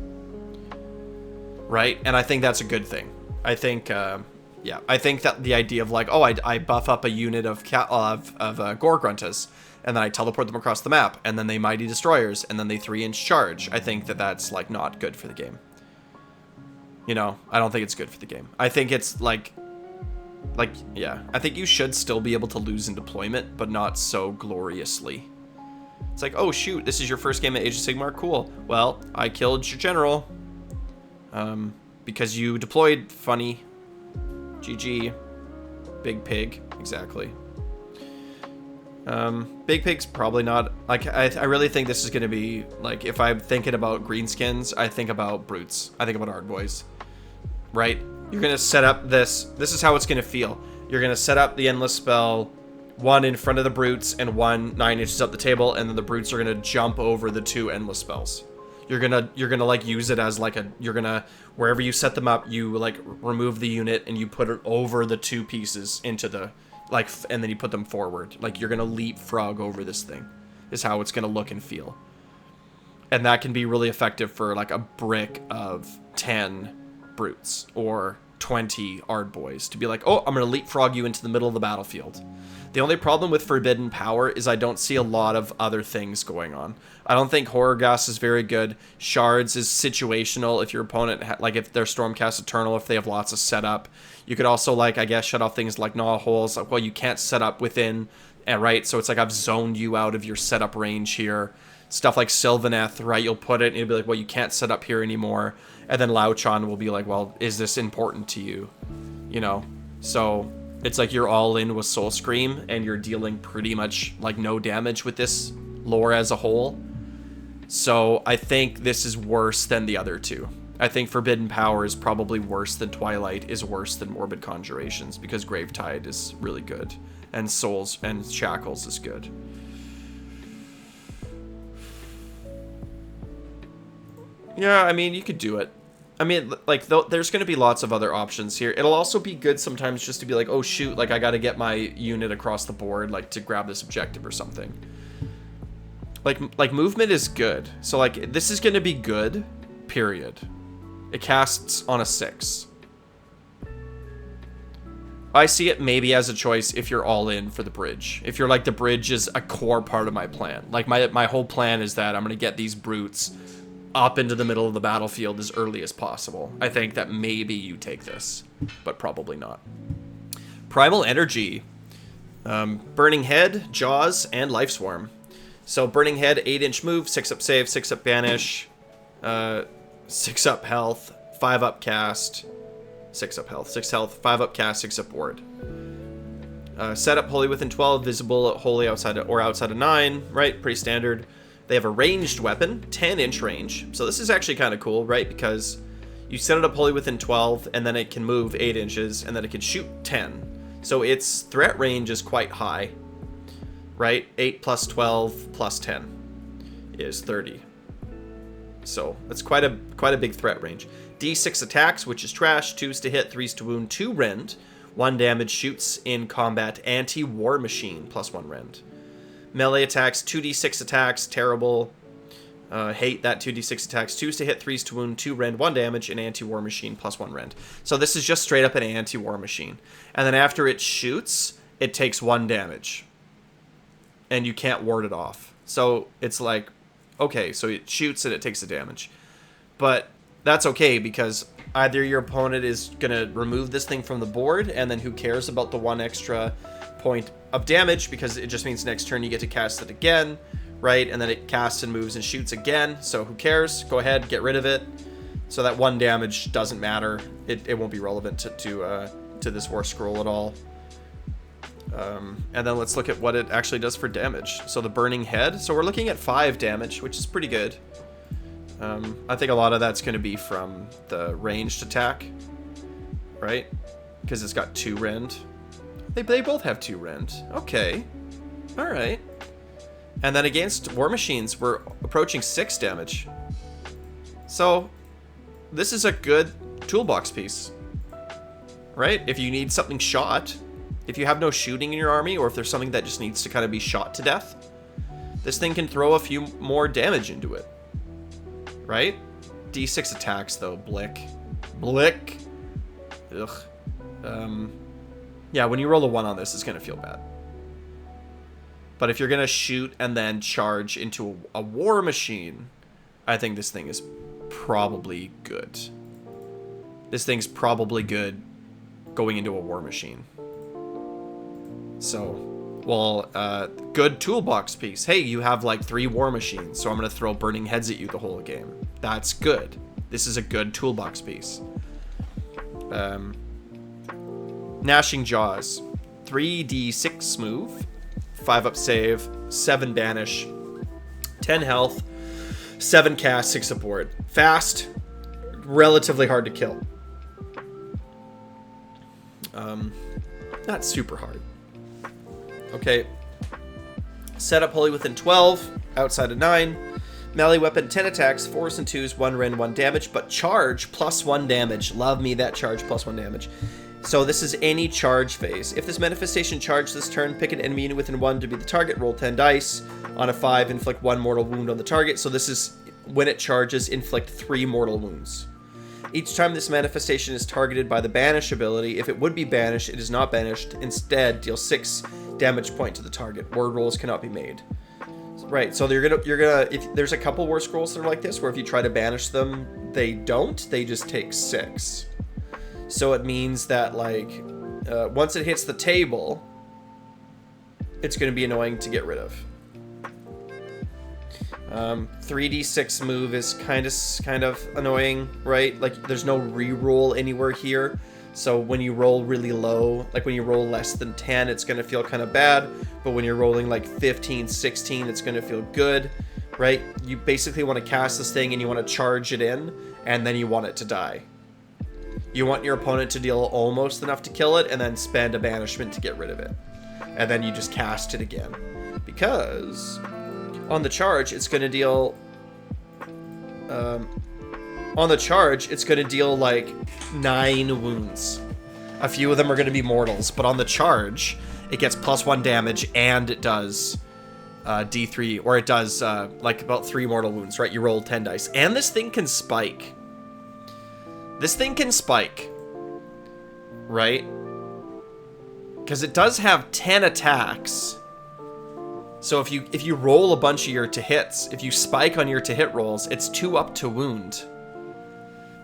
right? And I think that's a good thing. I think, yeah, I think that the idea of like, oh, I buff up a unit of Gore-Gruntas, and then I teleport them across the map, and then they Mighty Destroyers, and then they 3-inch charge. I think that that's like not good for the game. You know, I don't think it's good for the game. I think it's like, yeah, I think you should still be able to lose in deployment, but not so gloriously. It's like, oh shoot, this is your first game at Age of Sigmar? Cool. Well, I killed your general. Because you deployed funny. GG. Big Pig. Exactly. Big Pig's probably not, like, I really think this is going to be, like, if I'm thinking about greenskins, I think about brutes. I think about Ard Boys. Right? You're going to set up this is how it's going to feel. You're going to set up the Endless Spell, 1 in front of the brutes and 1 9 inches up the table, and then the brutes are going to jump over the 2 Endless Spells. You're gonna like use it as like wherever you set them up, you like remove the unit and you put it over the 2 pieces into the, like, and then you put them forward. Like, you're gonna leapfrog over this thing, is how it's gonna look and feel. And that can be really effective for like a brick of 10 brutes or 20 Ard Boys to be like, oh, I'm gonna leapfrog you into the middle of the battlefield. The only problem with Forbidden Power is I don't see a lot of other things going on. I don't think Horror Gas is very good. Shards is situational if your opponent, like if they're Stormcast Eternal, if they have lots of setup. You could also, like, I guess, shut off things like Gnaw Holes. Like, well, you can't set up within, right? So it's like I've zoned you out of your setup range here. Stuff like Sylvaneth, right? You'll put it and you'll be like, well, you can't set up here anymore. And then Lauchon will be like, well, is this important to you? You know? So it's like you're all in with Soul Scream and you're dealing pretty much like no damage with this lore as a whole. So I think this is worse than the other two. I think Forbidden Power is probably worse than Twilight, is worse than Morbid Conjurations, because Gravetide is really good and Souls and Shackles is good. Yeah, I mean, you could do it. I mean, like, there's going to be lots of other options here. It'll also be good sometimes just to be like, oh, shoot, like, I got to get my unit across the board, like, to grab this objective or something. Like movement is good. So, like, this is going to be good, period. It casts on a 6. I see it maybe as a choice if you're all in for the bridge. If you're like, the bridge is a core part of my plan. Like, my whole plan is that I'm going to get these brutes up into the middle of the battlefield as early as possible. I think that maybe you take this, but probably not. Primal Energy. Burning Head, Jaws, and Life Swarm. So Burning Head, 8-inch move, 6-up save, 6-up banish, 6-up health, 5-up cast, 6-up health, 6 health, 5-up cast, 6-up ward. Set up wholly within 12, visible wholly outside of 9, right? Pretty standard. They have a ranged weapon, 10-inch range. So this is actually kind of cool, right? Because you set it up wholly within 12, and then it can move 8 inches, and then it can shoot 10. So its threat range is quite high, right? 8 plus 12 plus 10 is 30. So that's quite a big threat range. D6 attacks, which is trash. 2s to hit, 3s to wound, 2 rend. 1 damage, shoots in combat. Anti-war machine, plus 1 rend. Melee attacks, 2d6 attacks, terrible. Hate that 2d6 attacks. 2s to hit, 3s to wound, 2 rend, 1 damage, and anti-war machine, plus 1 rend. So this is just straight up an anti-war machine. And then after it shoots, it takes 1 damage. And you can't ward it off. So it's like, okay, so it shoots and it takes the damage. But that's okay, because either your opponent is going to remove this thing from the board, and then who cares about the 1 extra point of damage, because it just means next turn you get to cast it again, right? And then it casts and moves and shoots again, so who cares? Go ahead, get rid of it. So that 1 damage doesn't matter. It won't be relevant to this Warscroll at all. And then let's look at what it actually does for damage. So the Burning Head. So we're looking at 5 damage, which is pretty good. I think a lot of that's going to be from the ranged attack, right? Because it's got 2 rend. They both have 2 rend. Okay. All right. And then against War Machines, we're approaching 6 damage. So this is a good toolbox piece, right? If you need something shot, if you have no shooting in your army, or if there's something that just needs to kind of be shot to death, this thing can throw a few more damage into it, right? D6 attacks though, Blick. Ugh. Yeah, when you roll a 1 on this, it's gonna feel bad. But if you're gonna shoot and then charge into a War Machine, I think this thing is probably good. This thing's probably good going into a War Machine. So, well, good toolbox piece. Hey, you have like 3 War Machines, so I'm gonna throw Burning Heads at you the whole game. That's good. This is a good toolbox piece. Gnashing Jaws. 3d6 move. 5 up save. 7 banish. 10 health. 7 cast, 6 support. Fast. Relatively hard to kill. Not super hard. Okay. Set up Holy within 12. Outside of 9. Melee weapon, 10 attacks, 4s and 2s, 1 rend, 1 damage, but charge plus 1 damage. Love me that charge plus 1 damage. So this is any charge phase. If this manifestation charged this turn, pick an enemy unit within 1 to be the target, roll 10 dice. On a 5, inflict 1 mortal wound on the target. So this is, when it charges, inflict 3 mortal wounds. Each time this manifestation is targeted by the banish ability, if it would be banished, it is not banished. Instead, deal 6 damage point to the target. Word rolls cannot be made. Right, so you're gonna if there's a couple Warscrolls that are like this, where if you try to banish them, they don't, they just take 6. So it means that, like, once it hits the table, it's going to be annoying to get rid of. 3d6 move is kind of annoying, right? Like, there's no reroll anywhere here. So when you roll really low, like when you roll less than 10, it's going to feel kind of bad. But when you're rolling like 15, 16, it's going to feel good, right? You basically want to cast this thing and you want to charge it in, and then you want it to die. You want your opponent to deal almost enough to kill it, and then spend a banishment to get rid of it. And then you just cast it again. Because on the charge, it's going to deal... like 9 wounds. A few of them are going to be mortals, but on the charge, it gets plus 1 damage, and it does D3, or it does like about 3 mortal wounds, right? You roll 10 dice. And this thing can spike. This thing can spike, right? Because it does have 10 attacks. So if you roll a bunch of your to hits, if you spike on your to hit rolls, it's 2 up to wound.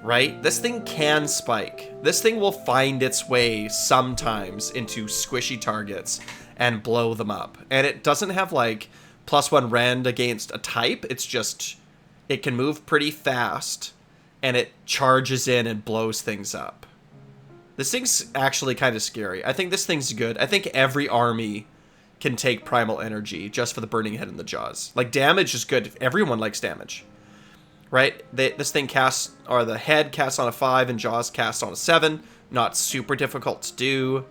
Right? This thing can spike. This thing will find its way sometimes into squishy targets and blow them up. And it doesn't have like plus 1 rend against a type. It's just, it can move pretty fast and it charges in and blows things up. This thing's actually kind of scary. I think this thing's good. I think every army can take Primal Energy just for the Burning Head and the Jaws. Like, damage is good. Everyone likes damage. Right? This thing casts, or the head casts on a 5 and Jaws casts on a 7. Not super difficult to do.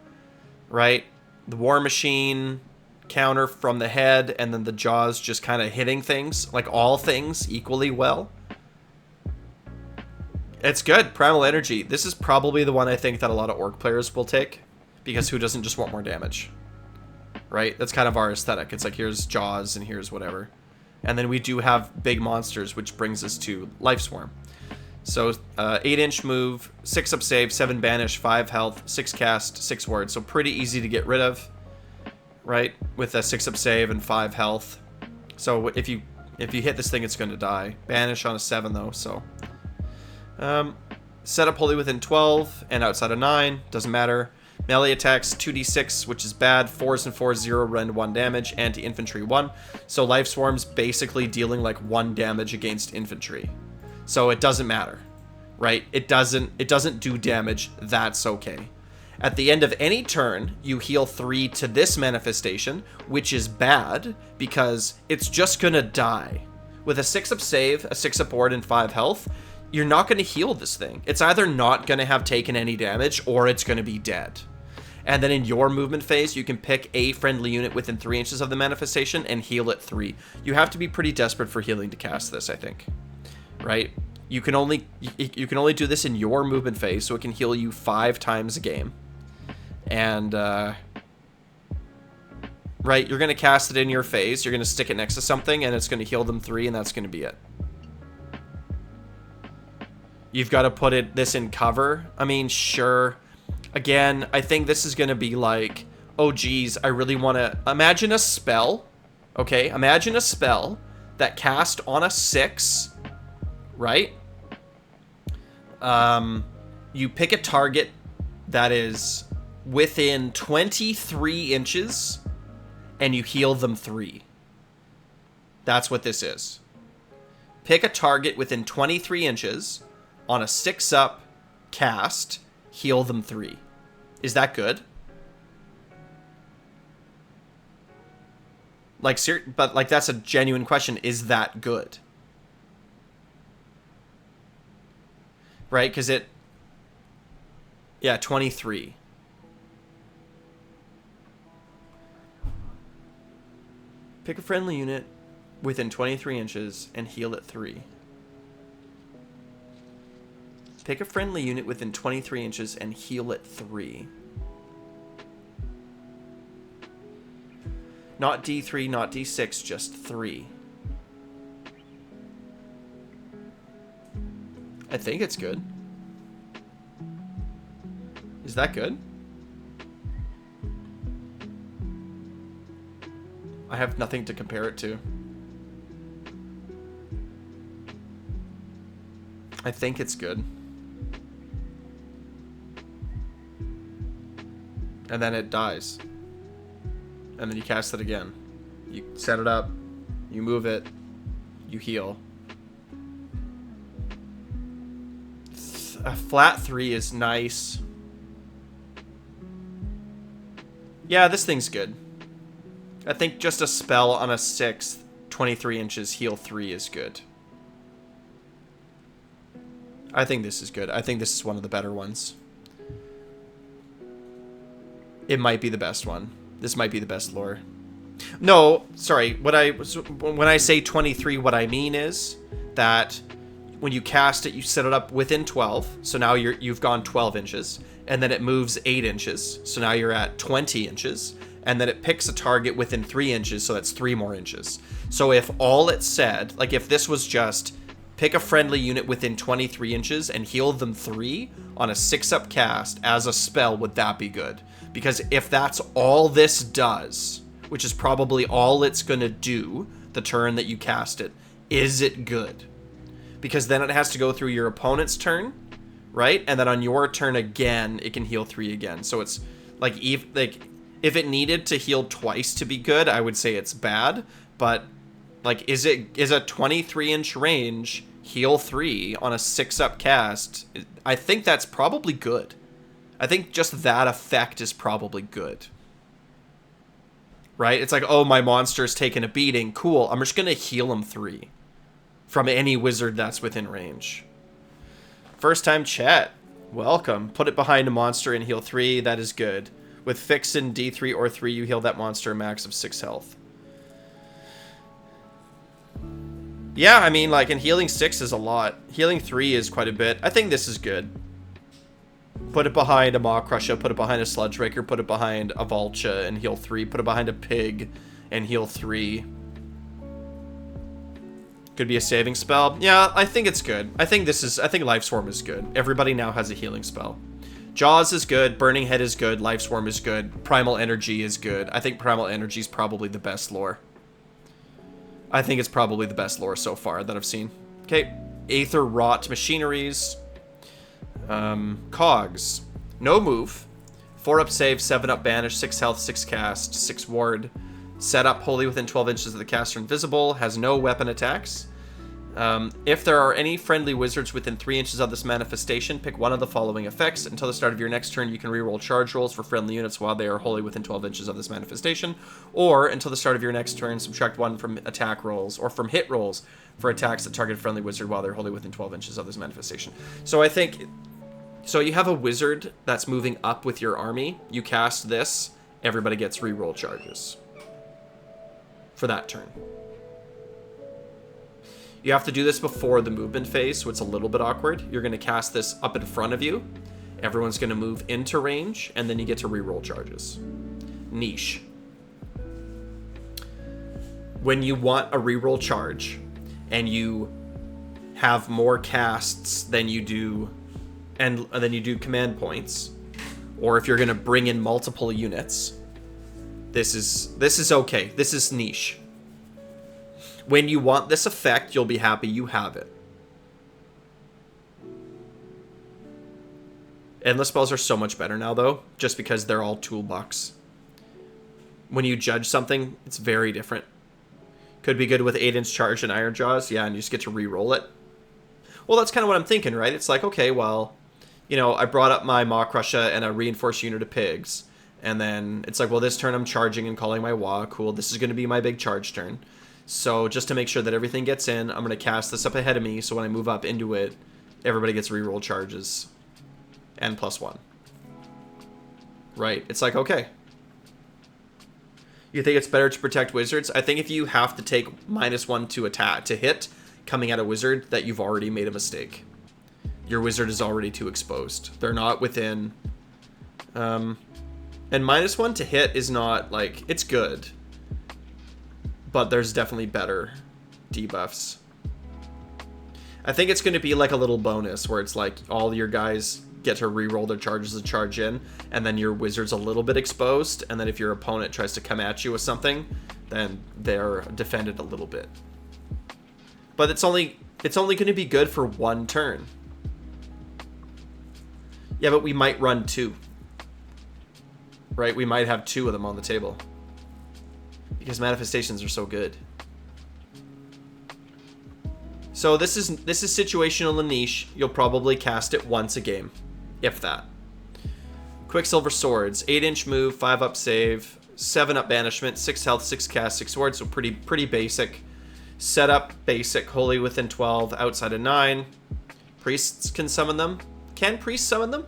Right? The War Machine counter from the head, and then the Jaws just kind of hitting things, like all things, equally well. It's good. Primal Energy. This is probably the one I think that a lot of Orc players will take, because who doesn't just want more damage? Right? That's kind of our aesthetic. It's like, here's Jaws and here's whatever. And then we do have big monsters, which brings us to Life Swarm. So 8-inch move, 6 up save, 7 banish, 5 health, 6 cast, 6 ward. So pretty easy to get rid of, right? With a 6 up save and 5 health. So if you hit this thing, it's going to die. Banish on a 7 though. So set up Holy within 12 and outside of 9. Doesn't matter. Melee attacks 2d6, which is bad. 4s and 4s, 0 rend, 1 damage. Anti-infantry 1. So Life Swarm's basically dealing like 1 damage against infantry. So it doesn't matter, right? It doesn't do damage. That's okay. At the end of any turn, you heal 3 to this manifestation, which is bad because it's just gonna die. With a 6-up save, a 6-up ward, and 5 health, you're not gonna heal this thing. It's either not gonna have taken any damage or it's gonna be dead. And then in your movement phase, you can pick a friendly unit within 3 inches of the manifestation and heal it 3. You have to be pretty desperate for healing to cast this, I think. Right? You can only do this in your movement phase, so it can heal you 5 times a game. And, right, you're going to cast it in your phase, you're going to stick it next to something, and it's going to heal them 3, and that's going to be it. You've got to put this in cover. I mean, sure. Again, I think this is going to be like, oh geez, I really want to... Imagine a spell, okay? Imagine a spell that cast on a 6, right? You pick a target that is within 23 inches, and you heal them 3. That's what this is. Pick a target within 23 inches on a 6-up cast, heal them 3. Is that good? Like, but like that's a genuine question. Is that good? Right? Because yeah, 23. Pick a friendly unit within 23 inches and heal it 3. Pick a friendly unit within 23 inches and heal it 3. Not D3, not D6, just 3. I think it's good. Is that good? I have nothing to compare it to. I think it's good. And then it dies. And then you cast it again. You set it up. You move it. You heal. A flat 3 is nice. Yeah, this thing's good. I think just a spell on a 6, 23 inches, heal 3 is good. I think this is good. I think this is one of the better ones. It might be the best one. This might be the best lore. No, sorry. When I say 23, what I mean is that when you cast it, you set it up within 12. So now you've gone 12 inches. And then it moves 8 inches. So now you're at 20 inches. And then it picks a target within 3 inches. So that's 3 more inches. So if all it said, like if this was just pick a friendly unit within 23 inches and heal them 3 on a 6-up cast as a spell, would that be good? Because if that's all this does, which is probably all it's going to do the turn that you cast it, is it good? Because then it has to go through your opponent's turn, right? And then on your turn again, it can heal 3 again. So it's like, if it needed to heal twice to be good, I would say it's bad. But like, is a 23-inch range heal 3 on a 6-up cast? I think that's probably good. I think just that effect is probably good. Right? It's like, oh, my monster's taking a beating. Cool. I'm just going to heal him 3 from any wizard that's within range. First time chat. Welcome. Put it behind a monster and heal 3. That is good. With Fix in D3 or 3, you heal that monster a max of 6 health. Yeah, I mean, like, and healing 6 is a lot. Healing 3 is quite a bit. I think this is good. Put it behind a Maw Crusher, put it behind a Sludge Raker, put it behind a Vulture and heal 3. Put it behind a Pig and heal 3. Could be a saving spell. Yeah, I think it's good. I think Life Swarm is good. Everybody now has a healing spell. Jaws is good, Burning Head is good, Life Swarm is good, Primal Energy is good. I think Primal Energy is probably the best lore. I think it's probably the best lore so far that I've seen. Okay, Aetherwrought machineries. Cogs. No move. 4-up save, 7-up banish, 6 health, 6 cast, 6 ward. Set up wholly within 12 inches of the caster invisible. Has no weapon attacks. If there are any friendly wizards within 3 inches of this manifestation, pick one of the following effects. Until the start of your next turn, you can reroll charge rolls for friendly units while they are wholly within 12 inches of this manifestation. Or, until the start of your next turn, subtract 1 from attack rolls, or from hit rolls, for attacks that target a friendly wizard while they're wholly within 12 inches of this manifestation. So I think... So you have a wizard that's moving up with your army. You cast this, everybody gets reroll charges. For that turn. You have to do this before the movement phase, so it's a little bit awkward. You're going to cast this up in front of you. Everyone's going to move into range, and then you get to reroll charges. Niche. When you want a reroll charge, and you have more casts than you do, and then you do command points, or if you're going to bring in multiple units, this is okay. This is niche. When you want this effect, you'll be happy you have it. Endless spells are so much better now, though, just because they're all toolbox. When you judge something, it's very different. Could be good with 8-inch charge and Iron Jaws, yeah, and you just get to re-roll it. Well, that's kind of what I'm thinking, right? It's like, okay, well, you know, I brought up my Maw Crusher and a reinforced unit of pigs, and then it's like, well, this turn I'm charging and calling my Wah, cool, this is going to be my big charge turn. So just to make sure that everything gets in, I'm going to cast this up ahead of me, so when I move up into it, everybody gets reroll charges. And +1. Right, it's like, okay. You think it's better to protect wizards? I think if you have to take -1 to attack, to hit, coming at a wizard, that you've already made a mistake. Your wizard is already too exposed. They're not within... and -1 to hit is not, like, it's good. But there's definitely better debuffs. I think it's going to be like a little bonus where it's like all your guys get to re-roll their charges to charge in, and then your wizard's a little bit exposed, and then if your opponent tries to come at you with something, then they're defended a little bit. But it's only going to be good for 1 turn. Yeah, but we might run 2. Right? We might have 2 of them on the table. Because manifestations are so good. So this is situational and niche. You'll probably cast it once a game, if that. Quicksilver Swords, 8-inch move, 5-up save, 7-up banishment, 6 health, 6 cast, 6 swords. So pretty basic. Setup basic, wholly within 12, outside of 9. Priests can summon them. Can priests summon them?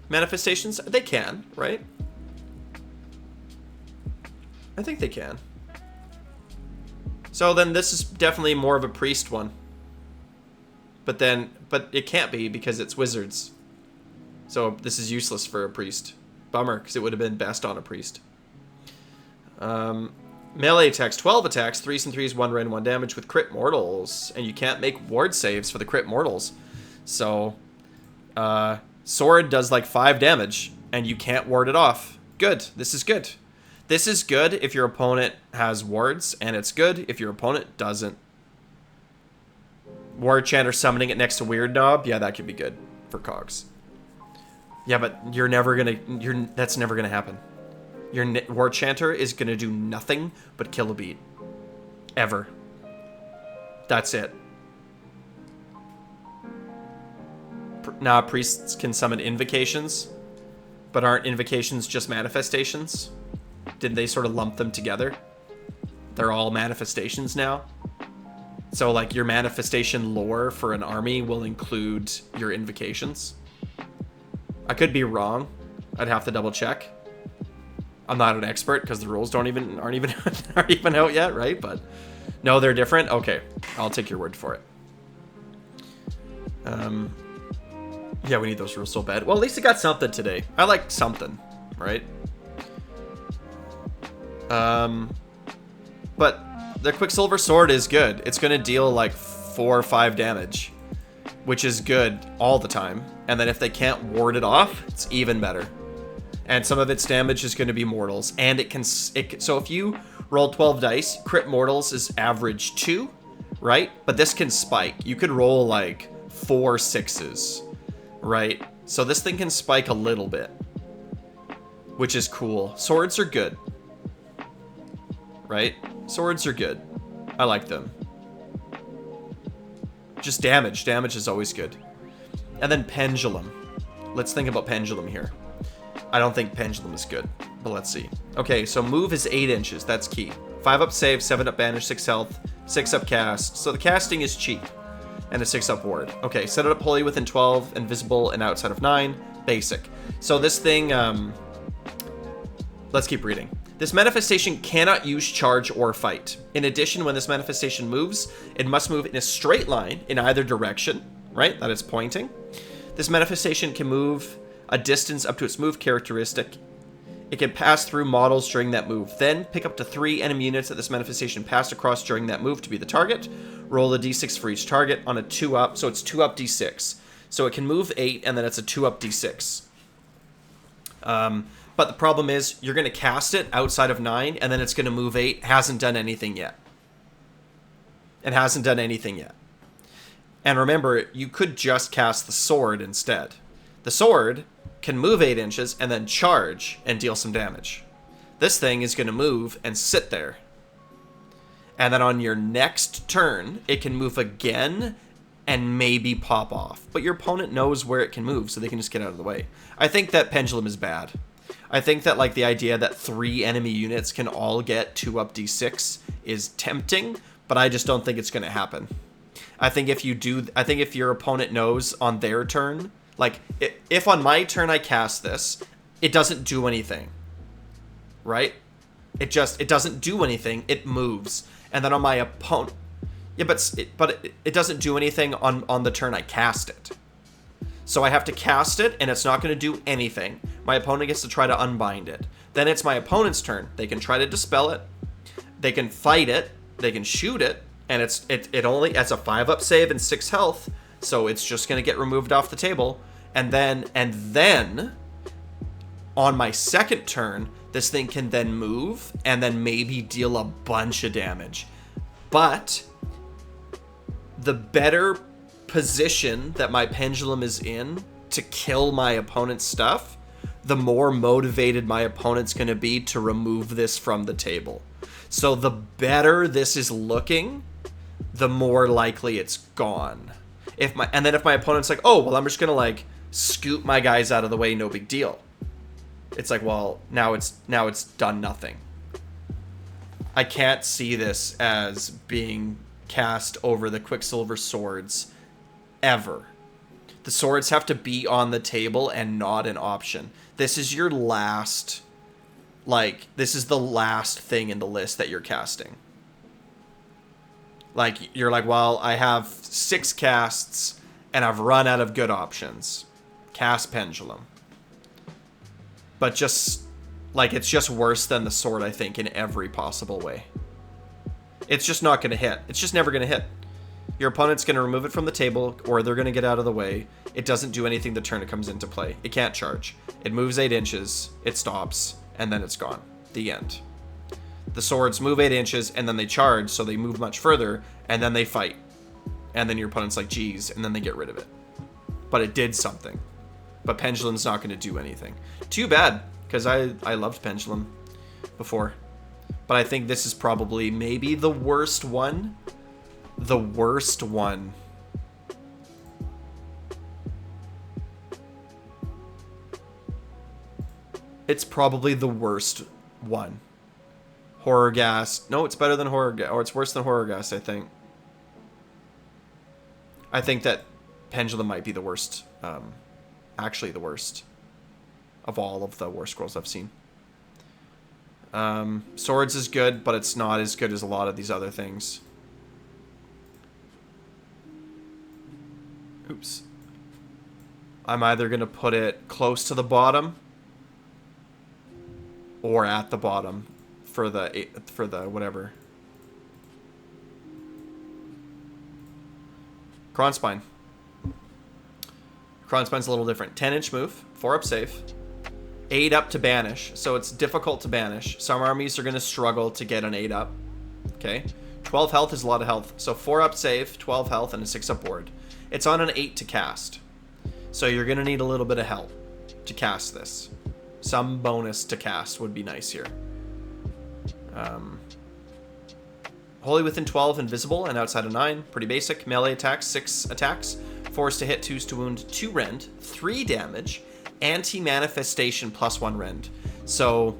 Manifestations, they can, right? I think they can. So then this is definitely more of a priest one. But it can't be because it's wizards. So this is useless for a priest. Bummer, because it would have been best on a priest. Melee attacks, 12 attacks, 3s and 3s, 1 rend, 1 damage with crit mortals. And you can't make ward saves for the crit mortals. So, sword does like 5 damage, and you can't ward it off. Good, this is good. This is good if your opponent has wards, and it's good if your opponent doesn't. Ward Chanter summoning it next to Weird Knob, yeah, that could be good for cogs. Yeah, but that's never gonna happen. Your Ward Chanter is gonna do nothing but kill a beat. Ever. That's it. Now, priests can summon invocations, but aren't invocations just manifestations? Did they sort of lump them together? They're all manifestations now? So, like, your manifestation lore for an army will include your invocations? I could be wrong. I'd have to double check. I'm not an expert because the rules aren't even out yet, right? But no, they're different. Okay, I'll take your word for it. Yeah, we need those rules so bad. Well, at least it got something today. I like something, right? But the Quicksilver Sword is good. It's going to deal like 4 or 5 damage, which is good all the time. And then if they can't ward it off, it's even better. And some of its damage is going to be mortals. And so if you roll 12 dice, crit mortals is average 2, right? But this can spike. You could roll like 4 6s, right? So this thing can spike a little bit, which is cool. Swords are good, right? Swords are good. I like them. Just damage. Damage is always good. And then Pendulum. Let's think about Pendulum here. I don't think Pendulum is good, but let's see. Okay, so move is 8 inches. That's key. 5 up save, 7 up banish, 6 health, 6 up cast. So the casting is cheap. And a 6 up ward. Okay, set it up wholly within 12, invisible, and outside of 9. Basic. So this thing, let's keep reading. This manifestation cannot use charge or fight. In addition, when this manifestation moves, it must move in a straight line in either direction, right? That it's pointing. This manifestation can move a distance up to its move characteristic. It can pass through models during that move. Then pick up to 3 enemy units that this manifestation passed across during that move to be the target. Roll a d6 for each target on a 2 up. So it's 2 up d6. So it can move 8 and then it's a 2 up d6. But the problem is you're going to cast it outside of 9 and then it's going to move 8. Hasn't done anything yet. It hasn't done anything yet. And remember, you could just cast the sword instead. The sword can move 8 inches and then charge and deal some damage. This thing is going to move and sit there. And then on your next turn, it can move again and maybe pop off. But your opponent knows where it can move, so they can just get out of the way. I think that Pendulum is bad. I think that like the idea that 3 enemy units can all get 2 up d6 is tempting, but I just don't think it's going to happen. I think if your opponent knows on their turn, like if on my turn I cast this, it doesn't do anything. Right? It doesn't do anything. It moves. And then on my opponent, yeah, but it doesn't do anything on the turn I cast it. So I have to cast it, and it's not going to do anything. My opponent gets to try to unbind it. Then it's my opponent's turn. They can try to dispel it. They can fight it. They can shoot it, and it only has a 5 up save and 6 health, so it's just going to get removed off the table. And then on my second turn, this thing can then move and then maybe deal a bunch of damage. But the better position that my Pendulum is in to kill my opponent's stuff, the more motivated my opponent's going to be to remove this from the table. So the better this is looking, the more likely it's gone. And then if my opponent's like, oh, well, I'm just going to like scoot my guys out of the way, no big deal. It's like, well, now it's done nothing. I can't see this as being cast over the Quicksilver swords ever. The swords have to be on the table and not an option. This is your last, this is the last thing in the list that you're casting. Like, you're like, well, I have 6 casts and I've run out of good options. Cast Pendulum. But just, like, it's just worse than the sword, I think, in every possible way. It's just not going to hit. It's just never going to hit. Your opponent's going to remove it from the table, or they're going to get out of the way. It doesn't do anything the turn it comes into play. It can't charge. It moves 8 inches, it stops, and then it's gone. The end. The swords move 8 inches, and then they charge, so they move much further, and then they fight. And then your opponent's like, geez, and then they get rid of it. But it did something. But Pendulum's not going to do anything. Too bad, because I loved Pendulum before. But I think this is probably maybe the worst one. The worst one. It's probably the worst one. Horror Gas. No, it's better than Horror Gas. Or it's worse than Horror Gas, I think. I think that Pendulum might be the worst. Actually the worst of all of the Warscrolls I've seen. Swords is good, but it's not as good as a lot of these other things. Oops. I'm either going to put it close to the bottom or at the bottom for the whatever. Cronspine. Cronspine's a little different. 10-inch move, 4 up save, 8 up to banish, so it's difficult to banish. Some armies are going to struggle to get an 8 up. Okay, 12 health is a lot of health, so 4 up save, 12 health, and a 6 up ward. It's on an 8 to cast, so you're going to need a little bit of help to cast this. Some bonus to cast would be nice here. Wholly within 12, invisible, and outside of 9. Pretty basic. Melee attacks, 6 attacks. 4s to hit, 2s to wound, 2 rend, 3 damage. Anti-manifestation plus 1 rend. So,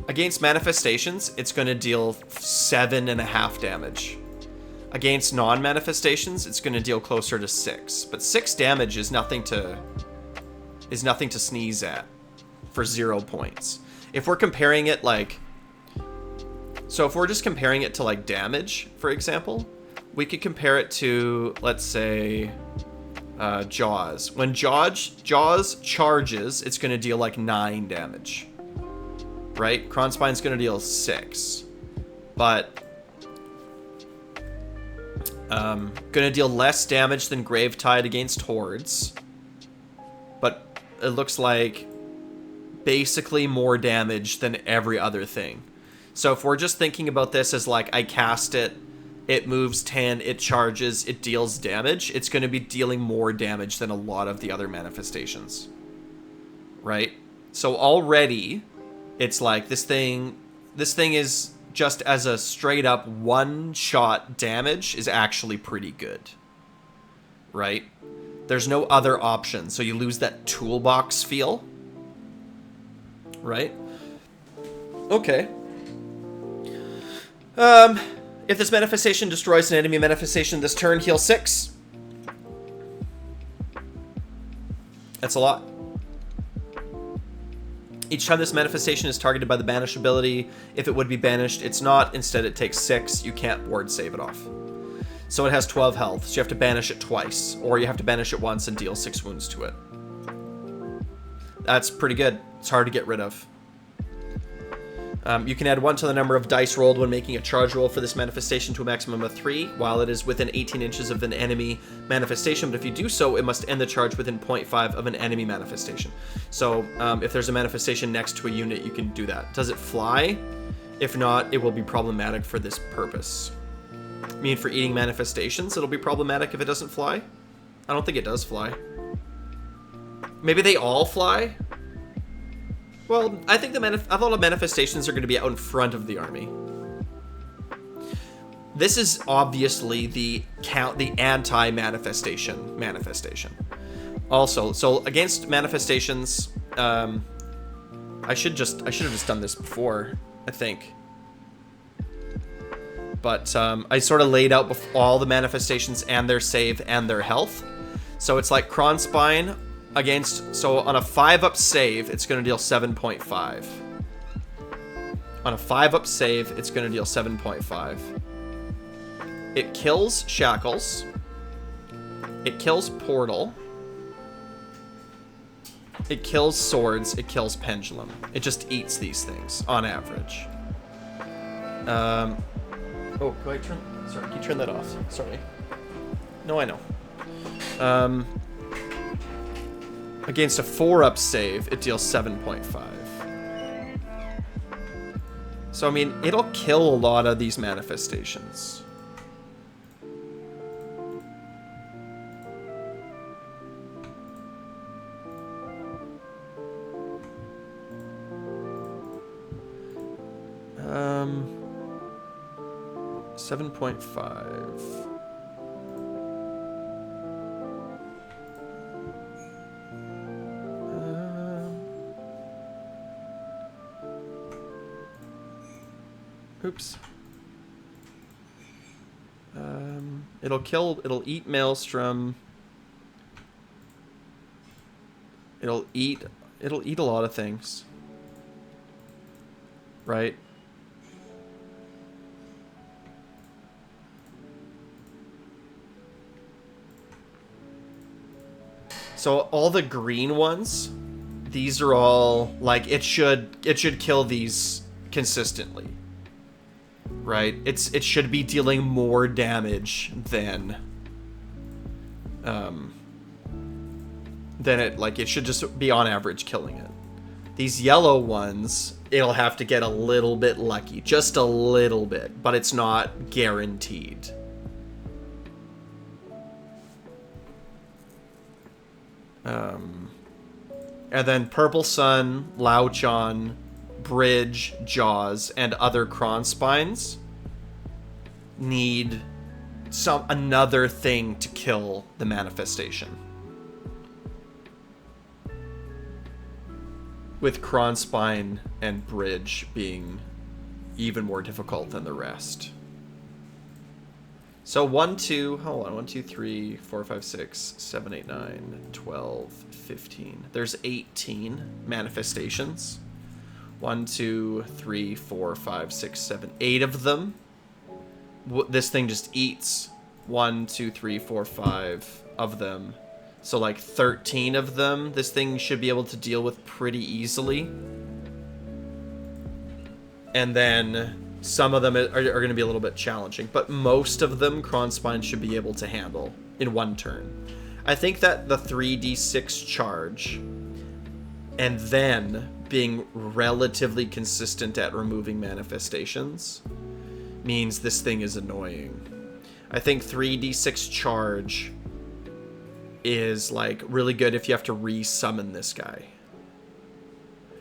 against manifestations, it's going to deal 7.5 damage. Against non-manifestations, it's going to deal closer to 6. But 6 damage is nothing to sneeze at for 0 points. If we're comparing it like... So if we're just comparing it to like damage, for example, we could compare it to, let's say, Jaws. When Jaws charges, it's going to deal like 9 damage. Right? Kronspine's going to deal 6. But going to deal less damage than Gravetide against hordes. But it looks like basically more damage than every other thing. So if we're just thinking about this as like, I cast it, it moves 10, it charges, it deals damage, it's going to be dealing more damage than a lot of the other manifestations. Right? So already, it's like this thing is just as a straight up one-shot damage is actually pretty good. Right? There's no other option, so you lose that toolbox feel. Right? Okay. If this manifestation destroys an enemy manifestation this turn, heal 6. That's a lot. Each time this manifestation is targeted by the banish ability, if it would be banished, it's not. Instead, it takes 6. You can't ward save it off. So it has 12 health, so you have to banish it twice, or you have to banish it once and deal 6 wounds to it. That's pretty good. It's hard to get rid of. You can add 1 to the number of dice rolled when making a charge roll for this manifestation to a maximum of 3, while it is within 18 inches of an enemy manifestation, but if you do so, it must end the charge within 0.5 of an enemy manifestation. So, if there's a manifestation next to a unit, you can do that. Does it fly? If not, it will be problematic for this purpose. I mean, for eating manifestations, it'll be problematic if it doesn't fly? I don't think it does fly. Maybe they all fly? Well, I think a lot of manifestations are going to be out in front of the army. This is obviously the anti-manifestation manifestation. Also, so against manifestations, I should have just done this before, I think. But I sort of laid out all the manifestations and their save and their health. So it's like Kronspine against, so on a 5-up save, it's going to deal 7.5. On a 5-up save, it's going to deal 7.5. It kills Shackles. It kills Portal. It kills Swords. It kills Pendulum. It just eats these things, on average. Oh, can I turn... Sorry, can you turn that off? Sorry. No, I know. Against a 4-up save, it deals 7.5. So, I mean, it'll kill a lot of these manifestations. Um, 7.5. Oops. It'll eat Maelstrom. It'll eat a lot of things. Right? So all the green ones, these are all like it should kill these consistently. Right? It should be dealing more damage than it should just be on average killing it. These yellow ones, it'll have to get a little bit lucky, just a little bit, but it's not guaranteed. And then Purple Sun, Lauchon, Bridge, Jaws, and other Cron Spines need another thing to kill the manifestation. With Cron Spine and Bridge being even more difficult than the rest. So 1, 2, hold on, 1, 2, 3, 4, 5, 6, 7, 8, 9, 12, 15. There's 18 manifestations. 1, 2, 3, 4, 5, 6, 7, 8 of them. This thing just eats 1, 2, 3, 4, 5 of them. So like 13 of them, this thing should be able to deal with pretty easily. And then some of them are going to be a little bit challenging, but most of them Cron Spine should be able to handle in one turn. I think that the 3d6 charge and then being relatively consistent at removing manifestations means this thing is annoying. I think 3d6 charge is like really good if you have to re-summon this guy.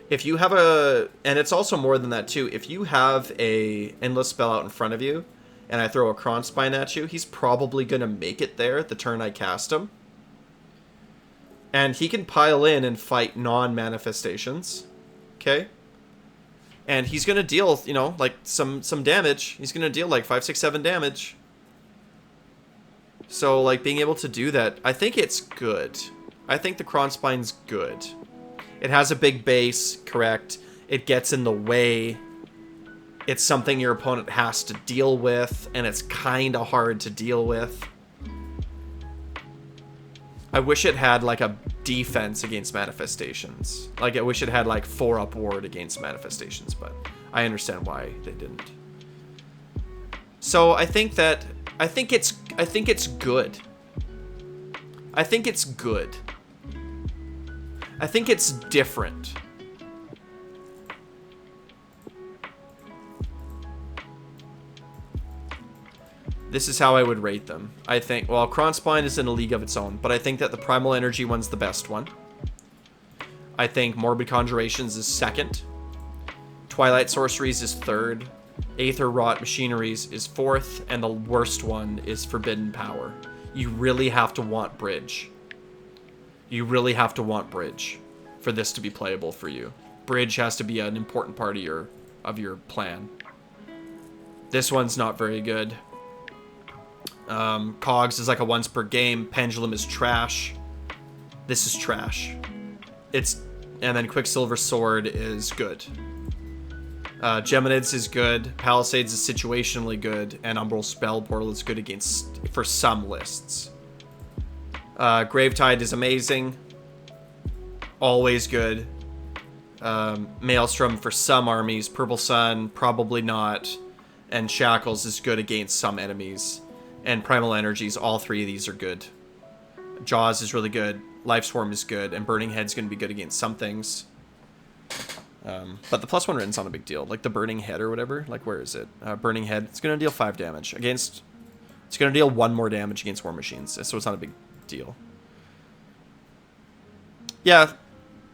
If you have and it's also more than that too, if you have a endless spell out in front of you and I throw a Cron Spine at you, he's probably gonna make it there the turn I cast him. And he can pile in and fight non-manifestations. Okay? And he's gonna deal, you know, like some damage. He's gonna deal like 5, 6, 7 damage. So like being able to do that, I think it's good. I think the Cron Spine's good. It has a big base, correct. It gets in the way. It's something your opponent has to deal with, and it's kind of hard to deal with. I wish it had like a defense against manifestations. Like I wish it had like 4-up ward against manifestations, but I understand why they didn't. So I think it's good. I think it's good. I think it's different. This is how I would rate them. I think, well, Cron Spine is in a league of its own, but I think that the Primal Energy one's the best one. I think Morbid Conjurations is second. Twilight Sorceries is third. Aetherwrought Machineries is fourth. And the worst one is Forbidden Power. You really have to want Bridge. You really have to want Bridge for this to be playable for you. Bridge has to be an important part of your plan. This one's not very good. Cogs is like a once per game. Pendulum is trash. This is trash. And then Quicksilver Sword is good. Geminids is good. Palisades is situationally good. And Umbral Spell Portal is good for some lists. Gravetide is amazing. Always good. Maelstrom for some armies. Purple Sun, probably not. And Shackles is good against some enemies. And Primal Energies, all three of these are good. Jaws is really good. Life Swarm is good. And Burning Head's going to be good against some things. But the +1 written's not a big deal. Like the Burning Head or whatever. Like, where is it? Burning Head. It's going to deal 5 damage against... It's going to deal 1 more damage against War Machines. So it's not a big deal. Yeah,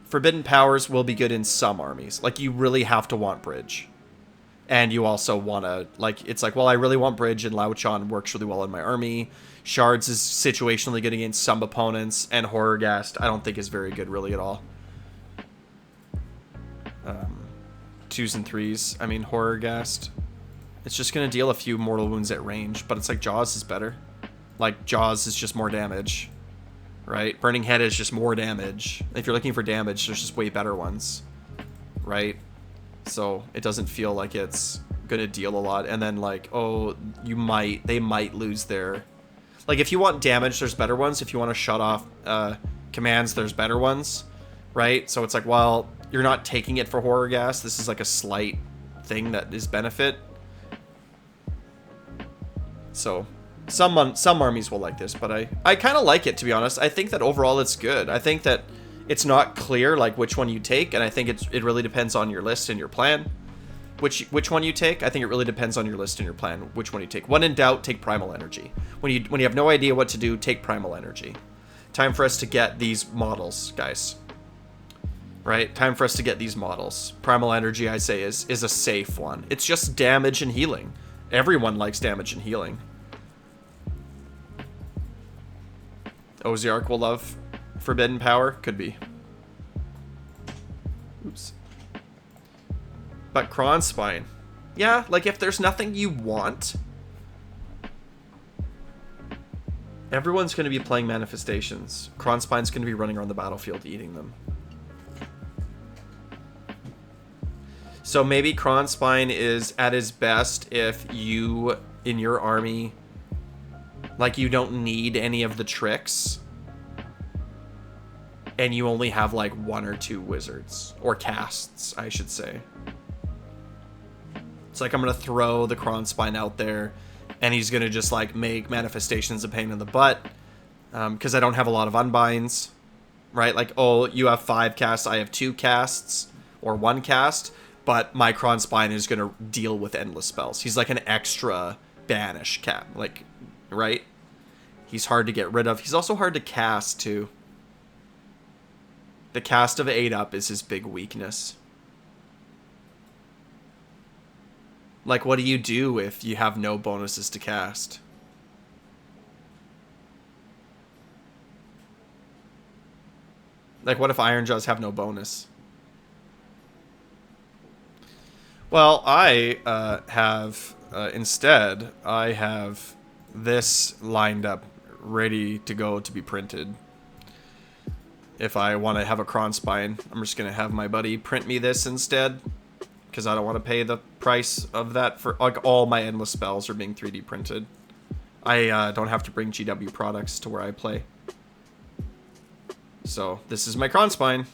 Forbidden Powers will be good in some armies. Like, you really have to want Bridge. And you also want to, like, it's like, well, I really want Bridge, and Lauchan works really well in my army. Shards is situationally good against some opponents, and Horrorghast I don't think is very good really at all. 2s and 3s. I mean, Horrorghast, it's just going to deal a few mortal wounds at range, but it's like Jaws is better. Like, Jaws is just more damage, right? Burning Head is just more damage. If you're looking for damage, there's just way better ones, right? So it doesn't feel like it's gonna deal a lot. And then like, oh, they might lose their, like, if you want damage, there's better ones. If you want to shut off commands, there's better ones, right? So it's like, well, you're not taking it for Horrorghast. This is like a slight thing that is benefit. So some armies will like this, but I kind of like it, to be honest. I think that overall it's good. I think that it's not clear like which one you take, and I think it really depends on your list and your plan. Which one you take, I think it really depends on your list and your plan. Which one you take. When in doubt, take Primal Energy. When you have no idea what to do, take Primal Energy. Time for us to get these models, guys. Right? Time for us to get these models. Primal Energy, I say, is a safe one. It's just damage and healing. Everyone likes damage and healing. Oziark will love Forbidden Power? Could be. Oops. But Kronspine. Yeah, like if there's nothing you want, everyone's going to be playing Manifestations. Kronspine's going to be running around the battlefield eating them. So maybe Kronspine is at his best if you, in your army, like you don't need any of the tricks. And you only have like 1 or 2 wizards. Or casts, I should say. It's like I'm going to throw the Kronspine out there. And he's going to just like make Manifestations a pain in the butt. Because I don't have a lot of unbinds. Right? Like, oh, you have 5 casts, I have 2 casts. Or 1 cast. But my Kronspine is going to deal with endless spells. He's like an extra banish cat. Like, right? He's hard to get rid of. He's also hard to cast, too. The cast of 8 up is his big weakness. Like, what do you do if you have no bonuses to cast? Like, what if Ironjaws have no bonus? Well, I have, instead, I have this lined up, ready to go to be printed. If I want to have a Kronspine, I'm just going to have my buddy print me this instead. Because I don't want to pay the price of that for, like, all my endless spells are being 3D printed. I don't have to bring GW products to where I play. So, this is my Kronspine.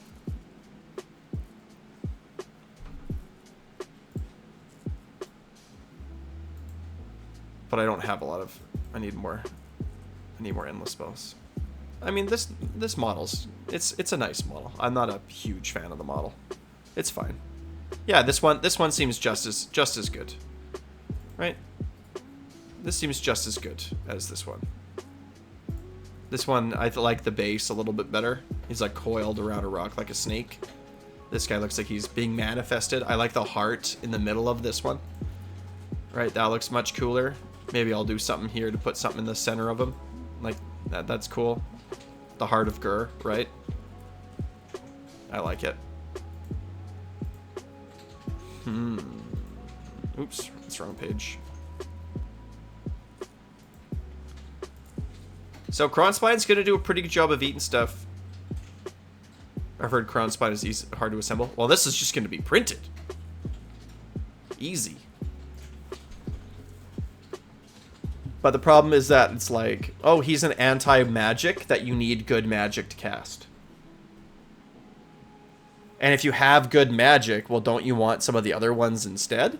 But I don't have a lot of... I need more endless spells. I mean, this model's... It's a nice model. I'm not a huge fan of the model. It's fine. Yeah, this one seems just as good. Right? This seems just as good as this one. This one, I like the base a little bit better. He's like coiled around a rock like a snake. This guy looks like he's being manifested. I like the heart in the middle of this one. Right, that looks much cooler. Maybe I'll do something here to put something in the center of him. Like, that's cool. The heart of Gur, right? I like it. Oops, that's the wrong page. So Kronspine's gonna do a pretty good job of eating stuff. I've heard Kronspine is easy, hard to assemble. Well, this is just gonna be printed. Easy. But the problem is that it's like, oh, he's an anti-magic that you need good magic to cast. And if you have good magic, well, don't you want some of the other ones instead?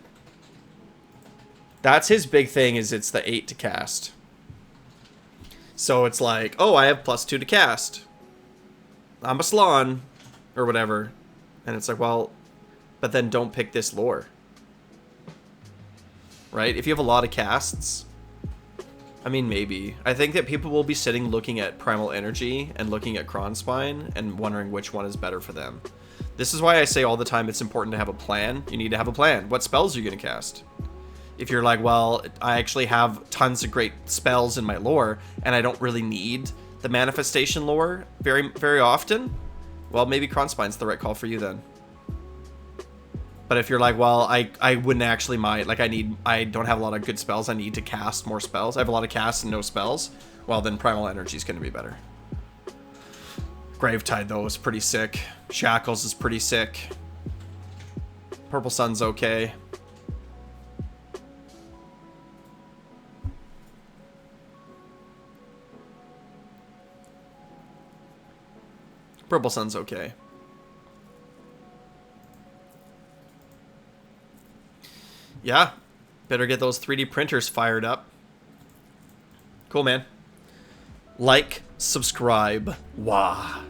That's his big thing, is it's the 8 to cast. So it's like, oh, I have +2 to cast. I'm a Slon, or whatever. And it's like, well, but then don't pick this lore. Right? If you have a lot of casts... I mean, maybe. I think that people will be sitting looking at Primal Energy and looking at Kronspine and wondering which one is better for them. This is why I say all the time it's important to have a plan. You need to have a plan. What spells are you going to cast? If you're like, well, I actually have tons of great spells in my lore and I don't really need the manifestation lore very, very often, well, maybe Kronspine's the right call for you then. But if you're like, well, I wouldn't actually mind, like I don't have a lot of good spells, I need to cast more spells. I have a lot of casts and no spells. Well, then Primal Energy is going to be better. Gravetide, though, is pretty sick. Shackles is pretty sick. Purple Sun's okay. Purple Sun's okay. Yeah, better get those 3D printers fired up. Cool, man. Like, subscribe, wah.